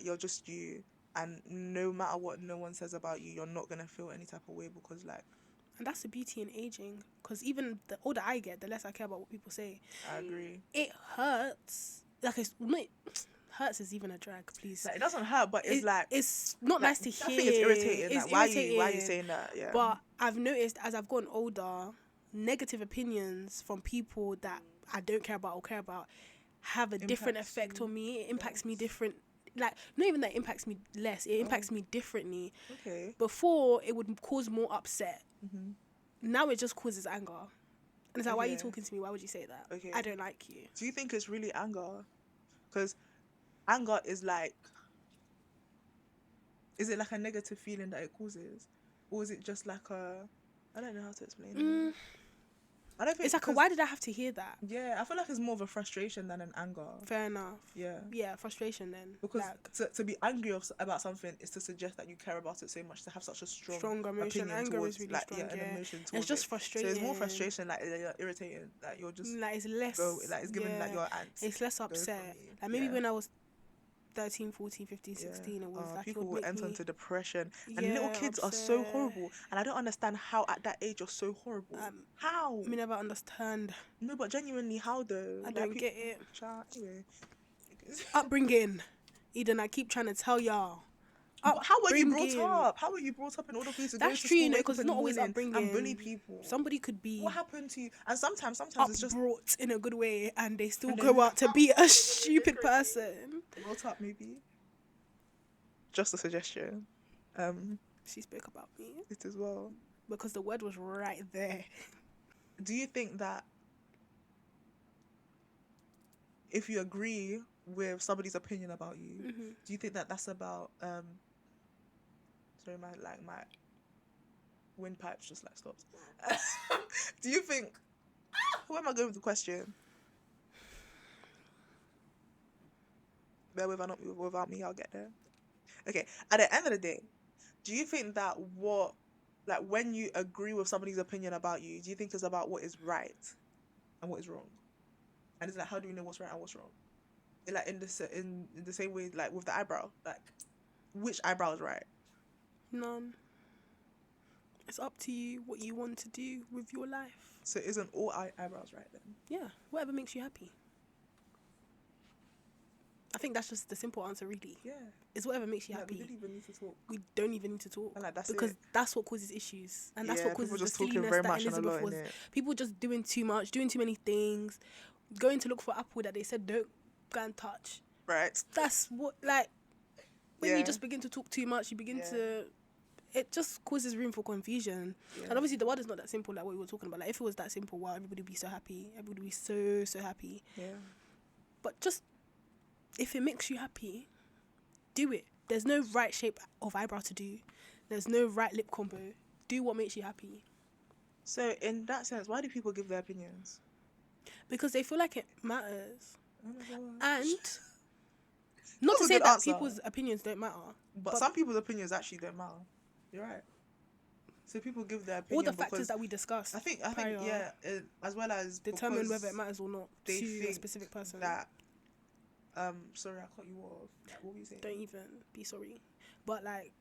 you're just you, and no matter what no one says about you, you're not gonna feel any type of way, because And that's the beauty in aging, because even the older I get, the less I care about what people say. I agree. It hurts. It's not, hurts is even a drag, please. Like, it doesn't hurt, but it's not like, nice to hear. I think it's irritating. It's like, irritating. why are you saying that? Yeah. But I've noticed as I've gotten older, negative opinions from people that I don't care about or care about have a different effect on me. It impacts me different. Like, not even that it impacts me less. It impacts me differently. Okay. Before, it would cause more upset. Now it just causes anger. And it's like, why are you talking to me? Why would you say that? Okay. I don't like you. Do you think it's really anger? Because anger is like... Is it like a negative feeling that it causes? Or is it just like a... I don't know how to explain it. I don't think... It's like, why did I have to hear that? Yeah, I feel like it's more of a frustration than an anger. Fair enough. Yeah. Yeah, frustration then. Because like, to be angry about something is to suggest that you care about it so much, to have such a strong emotion. Anger towards, is really like, strong. an emotion towards it's just it. frustrating. So it's more frustration, like you're irritating, like you're just like it's less. like it's giving like your ants. It's less upset. Like maybe when I was 13, 14, 15, 16, it was like people it will would enter into depression, and Yeah, little kids are so horrible, and I don't understand how at that age you're so horrible. How? I never understand. No, but genuinely, how though? I don't get it. Anyway. Upbringing, Eden. I keep trying to tell y'all. How were you brought up? How were you brought up in order for you to go to true, school, you know, because it's not always upbringing and bully people? Somebody could be. What happened to you? And sometimes it's just brought in a good way, and they still go out to be a stupid person. Brought up, maybe. Just a suggestion. She spoke about me. It as well. Because the word was right there. Do you think that if you agree with somebody's opinion about you, do you think that that's about sorry, my windpipes just like stopped. Do you think who am I going with the question? Bear without me, I'll get there. Okay, at the end of the day, do you think that when you agree with somebody's opinion about you, do you think it's about what is right and what is wrong? And it's like, how do we know what's right and what's wrong? Like in the same way, like with the eyebrow, like which eyebrow is right? None. It's up to you what you want to do with your life. So isn't all eyebrows right then? Yeah, whatever makes you happy. I think that's just the simple answer, really. Yeah. It's whatever makes you happy. We don't even need to talk. We don't even need to talk. And like, that's what causes issues. And that's what causes the silliness that Elizabeth was. People just doing too much, doing too many things, going to look for apple that they said don't go and touch. Right. That's what, like, when you just begin to talk too much, you begin to... It just causes room for confusion. Yeah. And obviously the world is not that simple like what we were talking about. Like if it was that simple, wow, everybody would be so happy. Everybody would be so happy. Yeah. But just, if it makes you happy, do it. There's no right shape of eyebrow to do. There's no right lip combo. Do what makes you happy. So in that sense, why do people give their opinions? Because they feel like it matters. Oh my God. And not to say that people's opinions don't matter. But some people's opinions actually don't matter. You're right. So people give their opinion. All the factors that we discussed. I think as well as determine whether it matters or not to a specific person. That sorry, I cut you off. What were you saying? Don't even be sorry. But like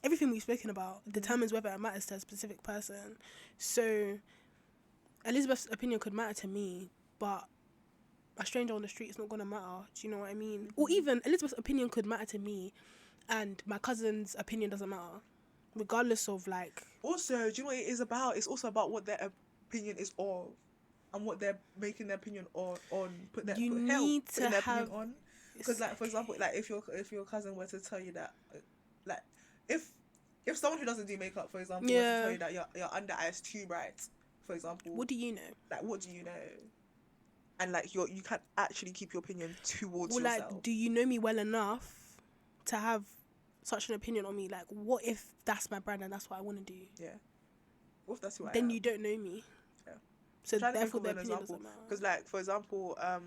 everything we've spoken about determines whether it matters to a specific person. So Elizabeth's opinion could matter to me, but a stranger on the street is not gonna matter. Do you know what I mean? Or even Elizabeth's opinion could matter to me, and my cousin's opinion doesn't matter, regardless of like. Also, do you know what it is about? It's also about what their opinion is of, and what they're making their opinion on. Put their opinion on. Because like for example, like if your cousin were to tell you that, like if someone who doesn't do makeup, for example, were to tell you that your under eye is too bright, for example. What do you know? Like what do you know? And like you can't actually keep your opinion towards yourself. Like, do you know me well enough to have such an opinion on me? Like, what if that's my brand and that's what I want to do? Yeah. What if that's who I am? Then you don't know me. Yeah. So therefore, their opinion doesn't matter. Because, like, for example, I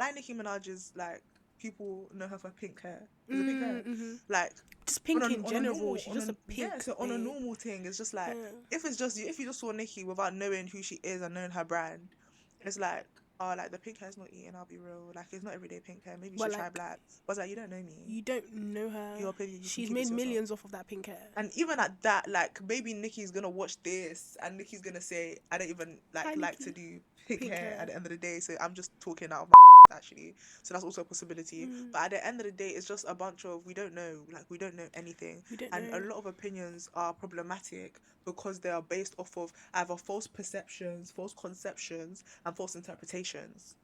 like Nicki Minaj's, like, people know her for pink hair. Is it pink hair? Mm-hmm. Like, just pink in general. She's just a pink. Yeah, so on a normal thing, it's just like, if you just saw Nicki without knowing who she is and knowing her brand, it's like, oh, like the pink hair's not eating, I'll be real. Like it's not everyday pink hair. Maybe you should try black. But it's like, you don't know me. You don't know her. Your opinion. She's made millions off of that pink hair. And even at that, like maybe Nicki's gonna watch this and Nicki's gonna say, I don't even like to do pink hair at the end of the day. So I'm just talking out of my actually. So that's also a possibility. But at the end of the day, it's just a bunch of, we don't know. Like, we don't know anything. And a lot of opinions are problematic because they are based off of either false perceptions, false conceptions, and false interpretations.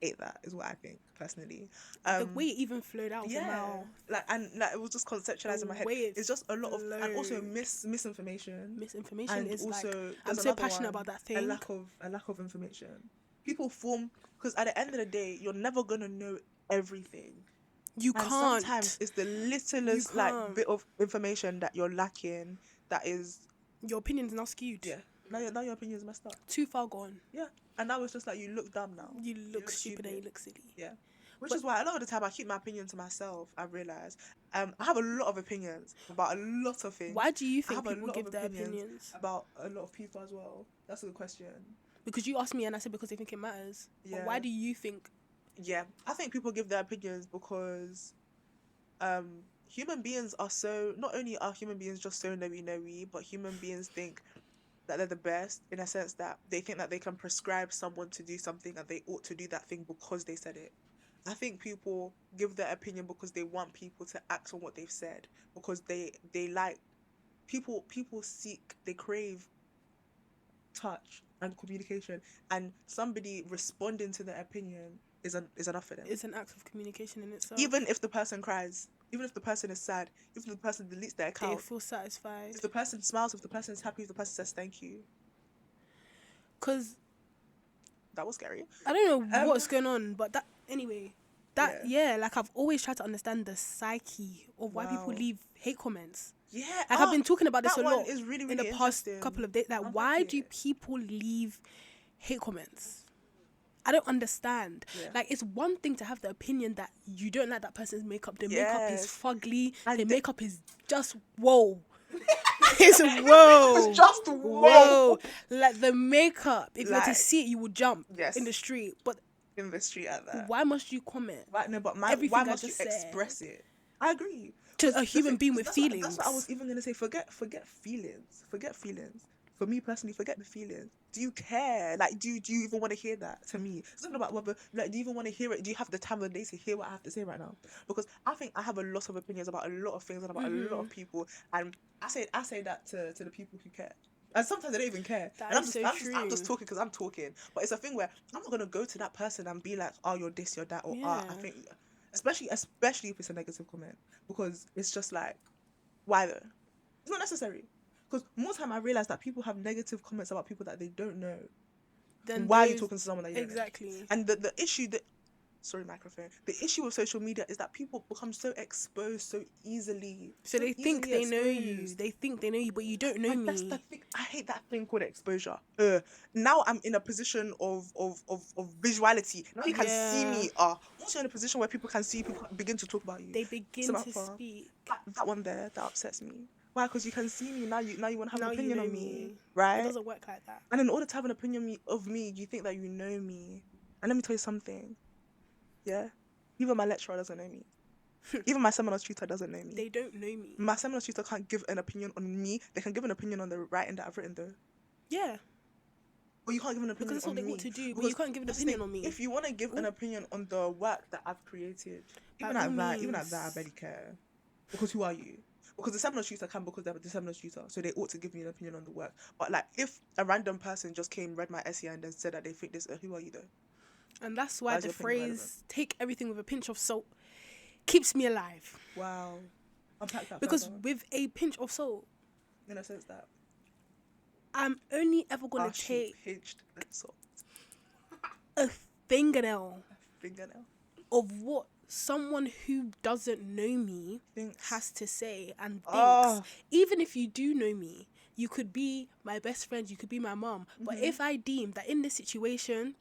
Ate that is what I think personally. The way it even flowed out of your mouth, like it was just conceptualized in my head. It's just a lot of, and also misinformation. Misinformation is also, like, I'm so passionate about that thing. A lack of information. People form, because at the end of the day, you're never gonna know everything. You can't. Sometimes it's the littlest like bit of information that you're lacking. That is, your opinion's now skewed. Yeah. Now your opinion's messed up. Too far gone. Yeah. And now it's just like, you look dumb now. You look stupid and you look silly. Yeah. Which is why a lot of the time I keep my opinion to myself, I've realised. I have a lot of opinions about a lot of things. Why do you think people give their opinions? About a lot of people as well. That's a good question. Because you asked me and I said because they think it matters. Yeah. But why do you think? Yeah. I think people give their opinions because human beings are so... Not only are human beings just so knowy, but human beings think that they're the best, in a sense that they think that they can prescribe someone to do something and they ought to do that thing because they said it. I think people give their opinion because they want people to act on what they've said, because they like... People seek, they crave touch and communication, and somebody responding to their opinion is enough for them. It's an act of communication in itself. Even if the person cries, even if the person is sad, even if the person deletes their account, they feel satisfied. If the person smiles, if the person is happy, if the person says thank you. Because that was scary. I don't know what's going on, but that anyway. Like I've always tried to understand the psyche of why people leave hate comments. Yeah, like I've been talking about this a lot really in the past couple of days. Like, why do people leave hate comments? I don't understand. Yeah. Like, it's one thing to have the opinion that you don't like that person's makeup. Their makeup is fugly. Their makeup is just whoa. It's whoa. It's just whoa. Like, the makeup, if you were to see it, you would jump in the street. But in the street at that. Why must you comment? Right, no, but why must you express it? I agree. To a human being with feelings. That's what I was even gonna say. Forget feelings. Forget feelings. For me personally, forget the feelings. Do you care? Like, do you even want to hear that? To me, it's not about whether, like, do you even want to hear it? Do you have the time of the day to hear what I have to say right now? Because I think I have a lot of opinions about a lot of things and about a lot of people, and I say that to the people who care. And sometimes they don't even care. And I'm just talking because I'm talking. But it's a thing where I'm not gonna go to that person and be like, "Oh, you're this, you're that," or I think, especially if it's a negative comment, because it's just like, why though? It's not necessary. Because more time I realize that people have negative comments about people that they don't know. Then why are you talking to someone that you don't know? And the issue that... Sorry, microphone. The issue with social media is that people become so exposed so easily. So they think they know you. They think they know you, but you don't know me. That's the thing. I hate that thing called exposure. Now I'm in a position of visuality. Now you can see me. Once you're in a position where people can see, people begin to talk about you. They begin to speak. That one there, that upsets me. Why? Because you can see me now. You want to have an opinion on me, right? It doesn't work like that. And in order to have an opinion of me, you think that you know me. And let me tell you something. Yeah, even my lecturer doesn't know me. Even my seminar tutor doesn't know me. They don't know me. My seminar tutor can't give an opinion on me. They can give an opinion on the writing that I've written, though. Yeah. But you can't give an opinion because that's on what they want to do. But you can't give an opinion on me. If you want to give an opinion on the work that I've created, even at that, I barely care. Because who are you? Because the seminar tutor can, because they're the seminar tutor, so they ought to give me an opinion on the work. But like, if a random person just came, read my essay, and then said that they think this, who are you though? And that's why the phrase "take everything with a pinch of salt" keeps me alive. Wow, unpack that. Because with a pinch of salt, in a sense that I'm only ever gonna take a fingernail of what someone who doesn't know me has to say and thinks. Even if you do know me, you could be my best friend, you could be my mom. But if I deem that in this situation,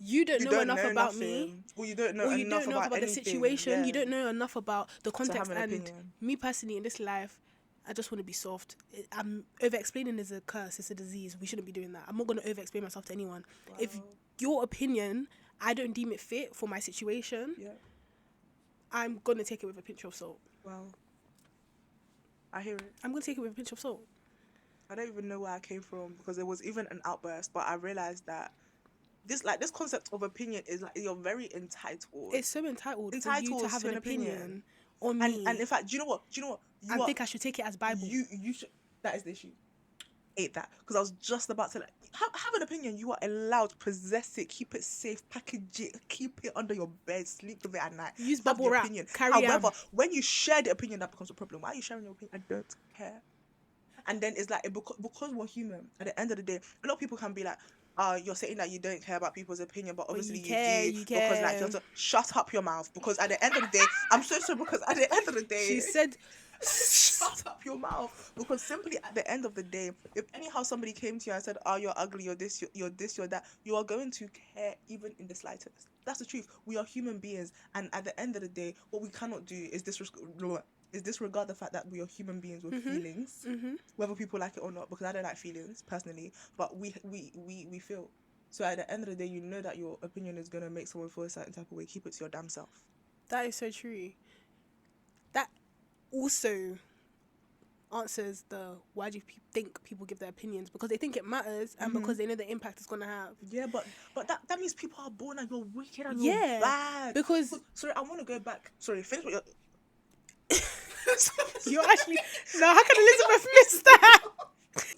you don't know enough about me, or you don't know enough about the situation, you don't know enough about the context, and me personally in this life, I just want to be soft. I'm over-explaining is a curse, it's a disease. We shouldn't be doing that. I'm not going to over-explain myself to anyone. Wow. If your opinion, I don't deem it fit for my situation, I'm going to take it with a pinch of salt. Wow. I hear it. I'm going to take it with a pinch of salt. I don't even know where I came from, because there was even an outburst, but I realised that this concept of opinion is like you're very entitled. It's so entitled for you to have an opinion on me. And in fact, do you know what? I think I should take it as Bible. You should. That is the issue. Ate that because I was just about to have an opinion. You are allowed, possess it, keep it safe, package it, keep it under your bed, sleep with it at night. Use bubble wrap. However, when you share the opinion, that becomes a problem. Why are you sharing your opinion? I don't care. And then it's like because we're human. At the end of the day, a lot of people can be like, you're saying that you don't care about people's opinion, but obviously you do because like you have to shut up your mouth. Because at the end of the day, I'm so sorry. Because at the end of the day, she said, shut up your mouth. Because simply at the end of the day, if anyhow somebody came to you and said, "Oh, you're ugly, you're this, you're that," you are going to care even in the slightest. That's the truth. We are human beings, and at the end of the day, what we cannot do is disregard the fact that we are human beings with feelings, whether people like it or not. Because I don't like feelings personally, but we feel. So at the end of the day, you know that your opinion is gonna make someone feel a certain type of way. Keep it to your damn self. That is so true. That also answers the why do you think people give their opinions, because they think it matters and because they know the impact it's gonna have. Yeah, but that means people are born and you're wicked and you're bad. Because sorry, I want to go back. Sorry, finish what you're. You're actually how can Elizabeth miss that?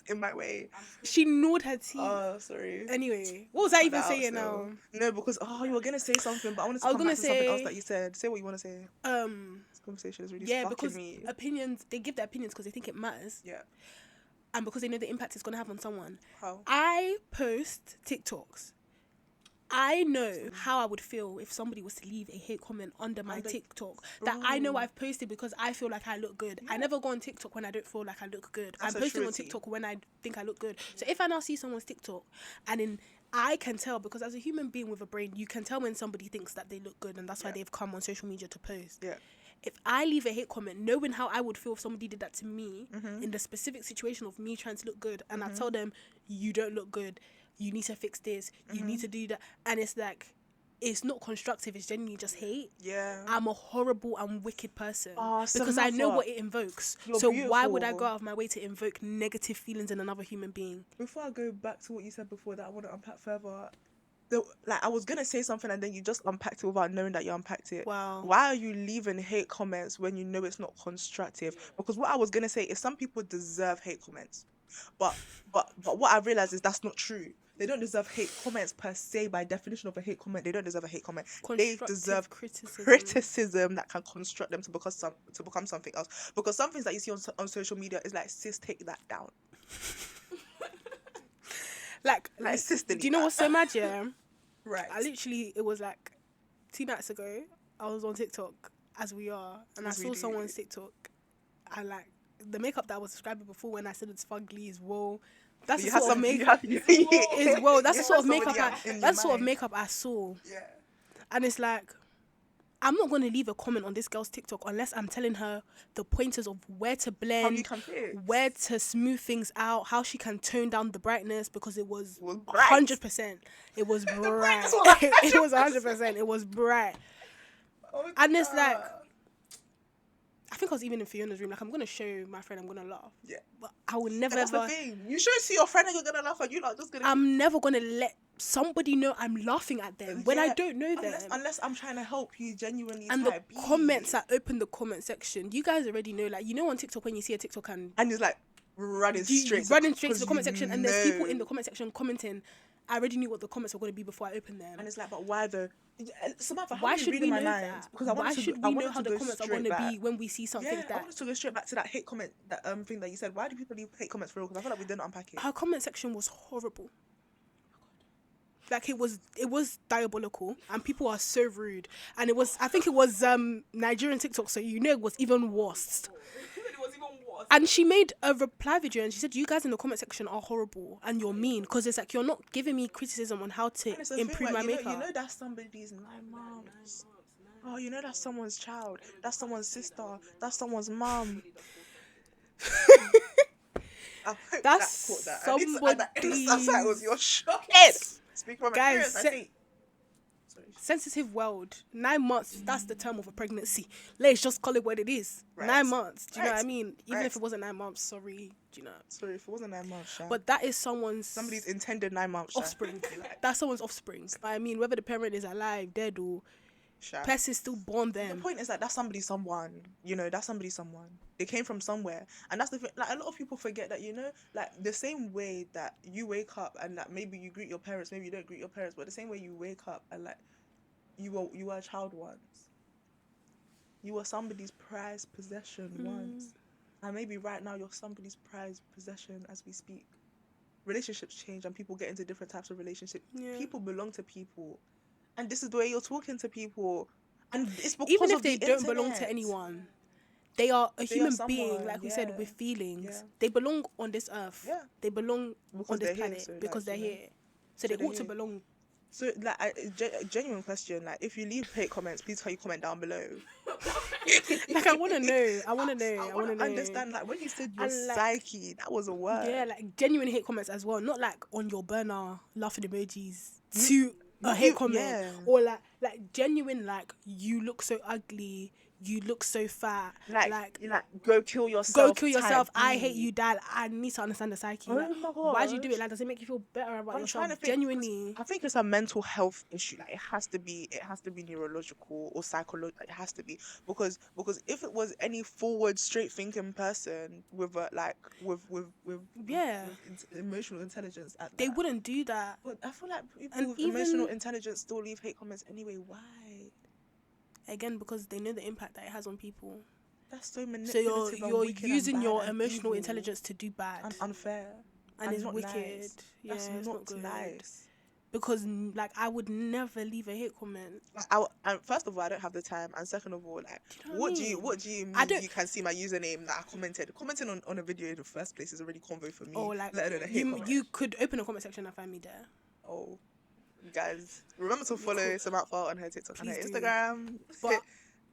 In my way. She gnawed her teeth. Oh, sorry. Anyway, what was I even saying now? No, because you were gonna say something, but I wanted to come back to something else that you said. Say what you want to say. This conversation is really because me. Opinions, they give their opinions because they think it matters. Yeah. And because they know the impact it's gonna have on someone. How? I post TikToks. I know how I would feel if somebody was to leave a hate comment under my TikTok that I know I've posted because I feel like I look good. Yeah. I never go on TikTok when I don't feel like I look good. I'm posting on TikTok when I think I look good. So if I now see someone's TikTok and then I can tell, because as a human being with a brain, you can tell when somebody thinks that they look good, and that's why they've come on social media to post. Yeah. If I leave a hate comment, knowing how I would feel if somebody did that to me in the specific situation of me trying to look good, and I tell them, you don't look good, you need to fix this, you need to do that, and it's like, it's not constructive, it's genuinely just hate. Yeah. I'm a horrible and wicked person because Samantha, I know what it invokes. So beautiful. Why would I go out of my way to invoke negative feelings in another human being? Before I go back to what you said before that I want to unpack further, I was gonna say something and then you just unpacked it without knowing that you unpacked it. Wow. Why are you leaving hate comments when you know it's not constructive? Because what I was gonna say is some people deserve hate comments, but what I realized is that's not true. They don't deserve hate comments per se. By definition of a hate comment, they don't deserve a hate comment. They deserve criticism that can construct them to become something else. Because some things that you see on social media is like, sis, take that down. like sister. Do you know what's so mad? Yeah. Right. It was like 2 nights ago, I was on TikTok, as we are, and I saw someone's TikTok, and like, the makeup that I was describing before when I said it's fugly is whoa. That's the sort of makeup is whoa. That's the sort of makeup I saw. Yeah. And it's like, I'm not going to leave a comment on this girl's TikTok unless I'm telling her the pointers of where to blend, where to smooth things out, how she can tone down the brightness, because it was 100%. It was bright. It was 100%. It was bright. Oh, and it's like, I think I was even in Fiona's room. Like, I'm gonna show my friend, I'm gonna laugh. Yeah. But I will never. That's the thing. You show it to your friend and you're gonna laugh, and you're not just gonna. I'm never gonna let somebody know I'm laughing at them when I don't know them. Unless I'm trying to help you genuinely. And the comments that open the comment section, you guys already know. Like, you know, on TikTok when you see a TikTok and it's like running straight to the comment section, and there's people in the comment section commenting. I already knew what the comments were going to be before I opened them. And it's like, but why though? Samantha, why should we know that? Because why should we know how the comments are going to be when we see something that... I wanted to go straight back to that hate comment, that thing that you said. Why do people leave hate comments for real? Because I feel like we didn't unpack it. Her comment section was horrible. Like, it was diabolical, and people are so rude. And I think it was Nigerian TikTok, so you know it was even worse. And she made a reply video and she said, you guys in the comment section are horrible and you're mean, because it's like, you're not giving me criticism on how to improve my makeup. You know that's somebody's 9 months. Oh, you know that's someone's child. That's someone's sister. That's someone's mum. That's somebody. You're shocking. Speak from guys, experience. sensitive world. 9 months, that's the term of a pregnancy. Let's just call it what it is. Right. 9 months. Do you know Right. what I mean? Even Right. if it wasn't 9 months, sorry. Do you know? Sorry, if it wasn't 9 months, Sha. But that is somebody's intended 9 months, Sha. offspring. That's someone's offspring. I mean, whether the parent is alive, dead, or Sha. person still born them. The point is that that's somebody, someone. You know, that's somebody, someone. They came from somewhere, and that's the thing. Like, a lot of people forget that, you know, like the same way that you wake up and that maybe you greet your parents, maybe you don't greet your parents, but the same way you wake up and like you were a child once. You were somebody's prized possession once, and maybe right now you're somebody's prized possession as we speak. Relationships change, and people get into different types of relationships. Yeah. People belong to people, and this is the way you're talking to people. And it's because Even if of they the don't belong internet. to anyone, they are a human being, someone, like we said, yeah. with feelings. Yeah. They belong on this earth. Yeah. They belong Because on this they're here, planet so, because like, they're you know. here. So So they they're ought to here. belong. So, like, a genuine question, like, if you leave hate comments, please can you comment down below? Like, I want to know. I want to know. I want to understand, like, when you said your And, like, psyche, that was a word. Yeah, like genuine hate comments as well. Not like on your burner laughing emojis to a not hate you- comment. yeah. Or like genuine, like, you look so ugly, you look so fat. Like, you like, go kill yourself. Go kill yourself. type I B. hate you, Dad. I need to understand the psyche. Oh Like, my why do you do gosh. it? Like, does it make you feel better about I'm yourself? trying to think, Genuinely. I think it's a mental health issue. Like, it has to be neurological or psychological. Like, it has to be because if it was any forward, straight thinking person with Yeah. emotional intelligence, at They that. wouldn't do that. But I feel like people And with even- emotional intelligence still leave hate comments anyway. Why? Again, because they know the impact that it has on people. That's so So manipulative. you're wicked and using bad your and emotional evil intelligence to do bad. and unfair. And it's not wicked. Nice. Yeah, That's it's not good. nice. Because, like, I would never leave a hate comment. Like, and first of all, I don't have the time, and second of all, like, Do you know what I do you mean? mean? You can see my username that I commented. Commenting on a video in the first place is already convo for me. Or, like, let alone a hate comment. you could open a comment section and find me there. Oh, guys, remember to follow Samantha on her TikTok and her Please do. Instagram. But,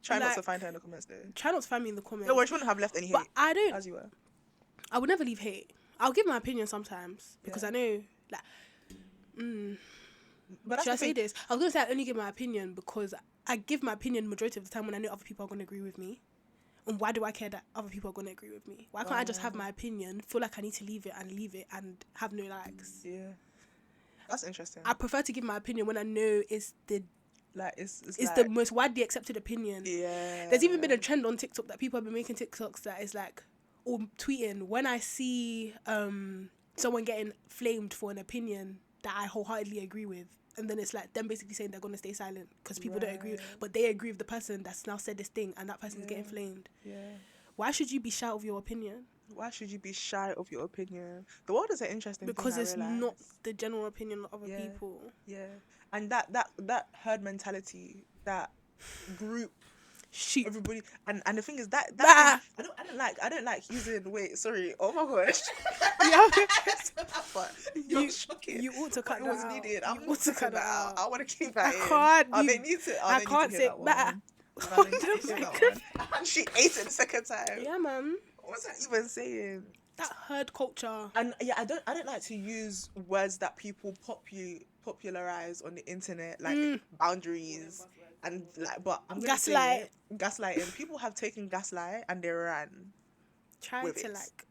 Try not like, to find her in the comments though. try not to find me in the comments. No worries, she wouldn't have left any hate. But I don't. As you were. I would never leave hate. I'll give my opinion sometimes because Yeah. I know, like, But that's should I the say thing. this? I was gonna say I only give my opinion because I give my opinion majority of the time when I know other people are gonna agree with me. And why do I care that other people are gonna agree with me? Why can't I just have my opinion, feel like I need to leave it and have no likes? Yeah, that's interesting. I prefer to give my opinion when I know it's the Like it's it's like, the most widely accepted opinion. yeah. There's even been a trend on TikTok that people have been making TikToks that is like, or tweeting, when I see someone getting flamed for an opinion that I wholeheartedly agree with, and then it's like them basically saying they're gonna stay silent because people don't agree, but they agree with the person that's now said this thing, and that person's getting flamed. Yeah. Why should you be shy of your opinion? Why should you be shy of your opinion? The world is an interesting Because thing, I it's realise. not the general opinion of other Yeah. people. Yeah, and that herd mentality, that group, Sheep. everybody, and the thing is that Bah. thing, I don't like using. Wait, sorry. Oh my gosh. You're shocking. You ought to cut It that was out. needed. I'm You ought to cut that out. I want to keep that in. can't. They need to. I they need can't to say hear that that. one. They need to hear that one. And she ate it the second time. Yeah, man. What's that even saying? That herd culture. And yeah, I don't like to use words that people popularize on the internet, like boundaries and like. But I'm gonna say Gaslight. it, gaslighting. People have taken gaslight and they ran. Trying With to it. like.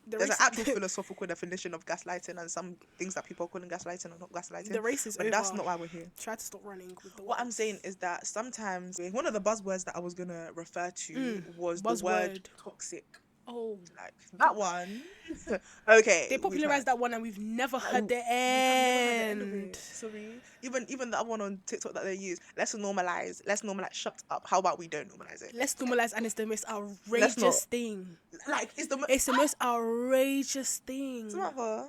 There's an actual philosophical definition of gaslighting, and some things that people are calling gaslighting are not gaslighting. The race is but over. that's not why we're here. Try to stop running with the What I'm words. saying is that sometimes one of the buzzwords that I was gonna refer to was the buzzword. word toxic. Oh, Like that one. Okay. they popularized that one and we've never heard the end. Sorry. Even that one on TikTok that they use. Let's normalize. Shut up. How about we don't normalize it? Let's normalize, and it's the most outrageous thing. Like it's the It's the most outrageous thing. Samantha,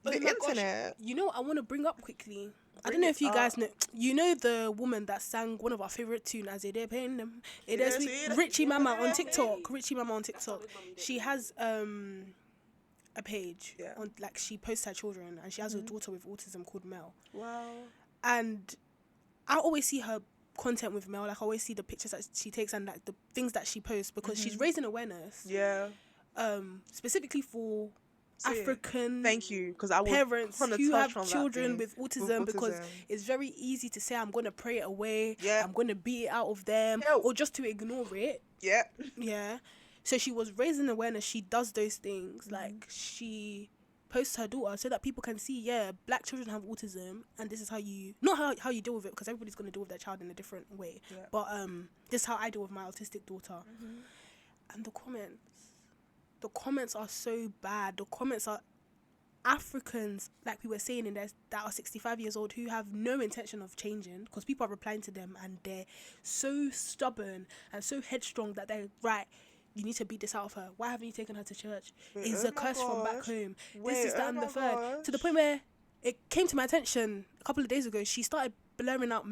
the Oh my gosh. internet. You know what I want to bring up quickly? I Bring don't know it if you guys up. know. You know the woman that sang one of our favorite tunes, as it depend them. It Yeah, is see, that's- RichieMama on TikTok. RichieMama on TikTok. She has a page Yeah. on, like, she posts her children, and she has a daughter with autism called Mel. Wow. And I always see her content with Mel. Like, I always see the pictures that she takes and like the things that she posts because she's raising awareness. Yeah. Specifically for African thank you, because I would parents who have children with autism, because autism. it's very easy to say, I'm going to pray it away, Yeah. I'm going to beat it out of them, or just to ignore it. Yeah. Yeah. So she was raising awareness. She does those things. Like, she posts her daughter so that people can see, yeah, black children have autism, and this is how you, not how you deal with it, because everybody's going to deal with their child in a different way. Yeah. But this is how I deal with my autistic daughter. And the comments are so bad. The comments are Africans, like we were saying, in there, that are 65 years old, who have no intention of changing, because people are replying to them and they're so stubborn and so headstrong that they're right. You need to beat this out of her. Why haven't you taken her to church? It's a curse from back home. This is that and the third. To the point where it came to my attention a couple of days ago. She started blurring out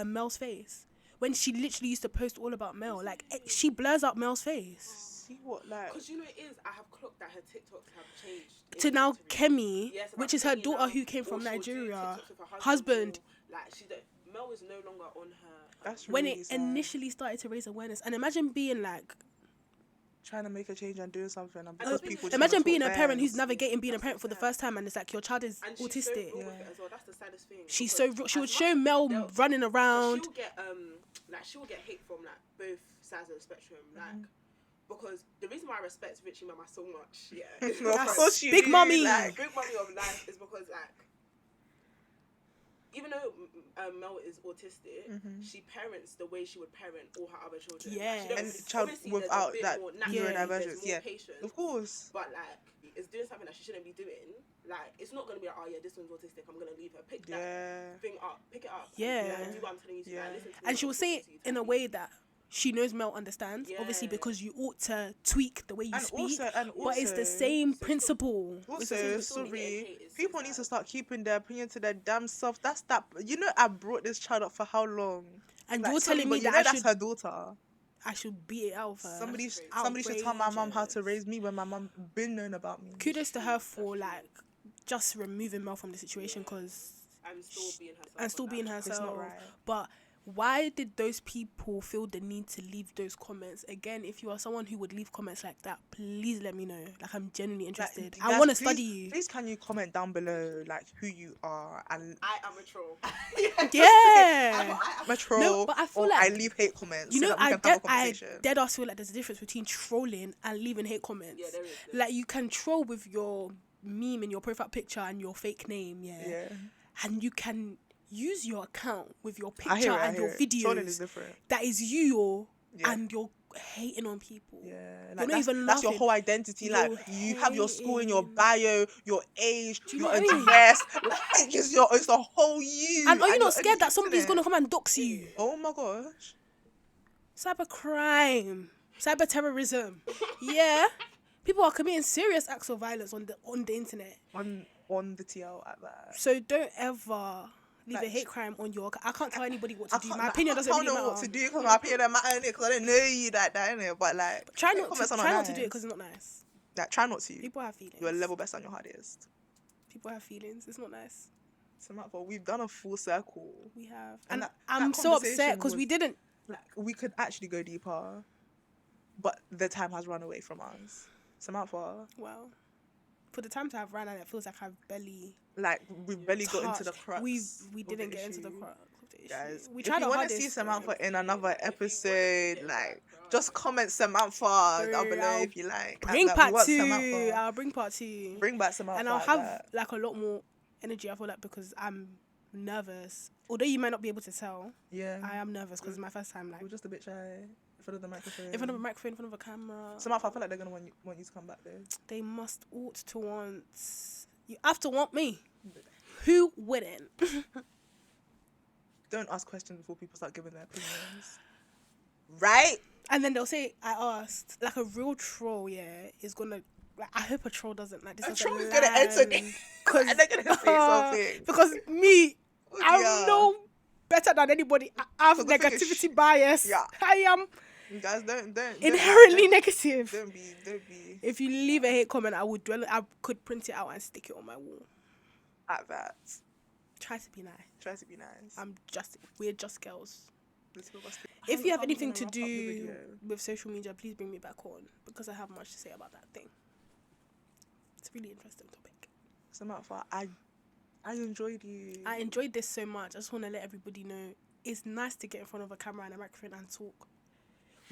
Mel's face when she literally used to post all about Mel. Like, she blurs out Mel's face. What, like, because you know it is, I have clocked that her TikToks have changed to now Kemi, yes, which is her Kemi daughter now, who came from or she'll do Nigeria, TikToks with her husband. Like Mel is no longer on her. That's When really it sad. initially started to raise awareness, and imagine being like, trying to make a change and doing something, and because people just imagine wanna being talk a parent who's bends. navigating being a parent for the first time, and it's like your child is And autistic. she's so real with it as well. That's the saddest thing. She's because so she would as show much- Mel they'll- running around. She'll get hate from like both sides of the spectrum, like. Because the reason why I respect RichieMama so much, is No, of because course you Big do, Mummy. like, big mommy of life is because like, even though Mel is autistic, she parents the way she would parent all her other children. Yeah. Like, she don't and really- child obviously there's a without bit that more natural, neurodivergence, there's more patience, of course. but like it's doing something that she shouldn't be doing. Like, it's not gonna be like, oh yeah, this one's autistic, I'm gonna leave her. Pick that thing up, pick it up. Yeah. And do what I'm telling you to do. Like, listen to me And she when will I'm say talking it to you in a type way that she knows Mel understands, obviously, Yeah. because you ought to tweak the way you And speak. also, but it's the same so principle. Also, getting sorry, hate is people so need to sad. start keeping their opinion to their damn self. That's that. You know, I brought this child up for how long? And Like, you're sorry, telling but me you that know I that's should her daughter. I should beat it out of her. Somebody That's should tell my mom how to Outrageous. raise me when my mom been known about me. Kudos to her for like just removing Mel from the situation, because and still being herself. and still being It's herself. not right. But why did those people feel the need to leave those comments? Again, if you are someone who would leave comments like that, please let me know. Like, I'm genuinely interested. I Guys, want to please- study you. Please, can you comment down below like who you are and I am a troll. Yeah. I'm a troll, No, but I feel or like- I leave hate comments. You so know, that we I can have a dead conversation. ass feel like there's a difference between trolling and leaving hate comments. Yeah, there is. Like, you can troll with your meme and your profile picture and your fake name, Yeah, and you can use your account with your I hear picture it, I and hear your it. Trolling is videos different. that is you, Yeah. and you're hating on people. Yeah, You're like not even that's your laughing. whole identity. Like, You're you have your school in your hating. bio, your age, Do you your know what I mean? address. Like, it's the whole you. And are you you're not scared that somebody's editing gonna it. come and dox you? Oh my gosh. Cybercrime, cyber terrorism. Yeah, people are committing serious acts of violence on the internet. On the TL at that. So don't ever leave a Like, hate crime on your. I can't tell anybody what to do. My like, opinion doesn't really I don't matter. know what to do because my opinion don't matter because I don't know you like that, innit? But like, Try hate not comments to are try not to nice. do it because it's not nice. Like, try not to. People have feelings. You're a level best on your hardest. People have feelings. It's not nice. Samantha, we've done a full circle. We have, And and that I'm so upset conversation because we was- didn't. Like, we could actually go deeper, but the time has run away from us. Samantha, Well, for the time to have run out, it feels like I've barely. like, we've barely got into the touched. crux. We of didn't the get into the issue. crux of the issue. Guys, We if tried you our want to hardest. see but- Samantha in another episode, like, just comment Samantha down below I'll if you like. Bring Like, we part want 2. Samantha. I'll bring part 2. Bring back Samantha. And I'll like have that. like a lot more energy. I feel like, because I'm nervous. Although you might not be able to tell, Yeah. I am nervous because it's my first time, like, We're just a bit shy in front of the microphone. in front of a microphone, in front of a camera. Samantha, I feel like they're gonna want you to come back though. They ought to want. You have to want me. Who wouldn't? Don't ask questions before people start giving their opinions. Right? And then they'll say, I asked. Like, a real troll, is gonna. Like, I hope a troll doesn't like this. A doesn't troll is gonna enter me. Cause, And they're gonna say something. Because me, I'm Yeah. no better than anybody. I have 'Cause the thing is, negativity bias. yeah. I am Guys, don't inherently negative. Don't be If you leave a hate comment, I could print it out and stick it on my wall. at that. Try to be nice. Try to be nice. We're just girls. The two of us- If you have I'm anything gonna to wrap up the do video. with social media, please bring me back on, because I have much to say about that thing. it's a really interesting topic. Samantha, I enjoyed you. I enjoyed this so much. I just want to let everybody know it's nice to get in front of a camera and a microphone and talk.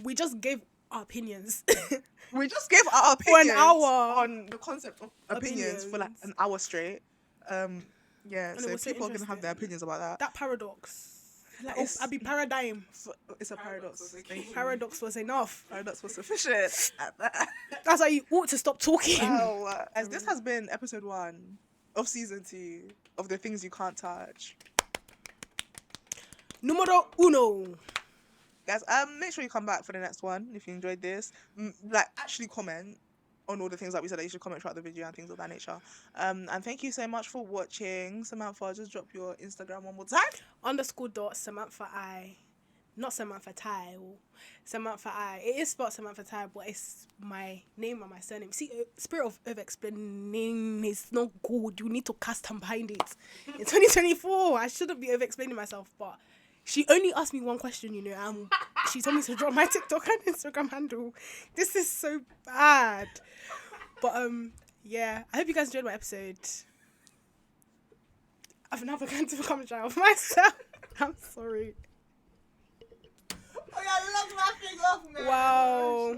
We just gave our opinions. We just gave our opinions for an hour on the concept of opinions for like an hour straight. Yeah, and so people are gonna have their opinions about that. That paradox. Like, I'd be paradigm. It's a paradox. Paradox was enough. Paradox was sufficient at that. That's why you ought to stop talking. Well, as this has been episode 1 of season 2 of the things you can't touch. Numero uno. Guys, make sure you come back for the next one if you enjoyed this. Like, actually comment on all the things that we said that you should comment throughout the video and things of that nature. And thank you so much for watching. Samantha, just drop your Instagram one more time. _.SamanthaI. Not Samantha Tai. Samantha I. It is spelled Samantha Tai, but it's my name and my surname. See, spirit of over-explaining is not good. You need to cast and bind it. In 2024, I shouldn't be over-explaining myself, but she only asked me one question, you know, and she told me to drop my TikTok and Instagram handle. This is so bad. But, yeah, I hope you guys enjoyed my episode. I've now begun to become shy of myself. I'm sorry. Oh, yeah, I love laughing off, man. Wow.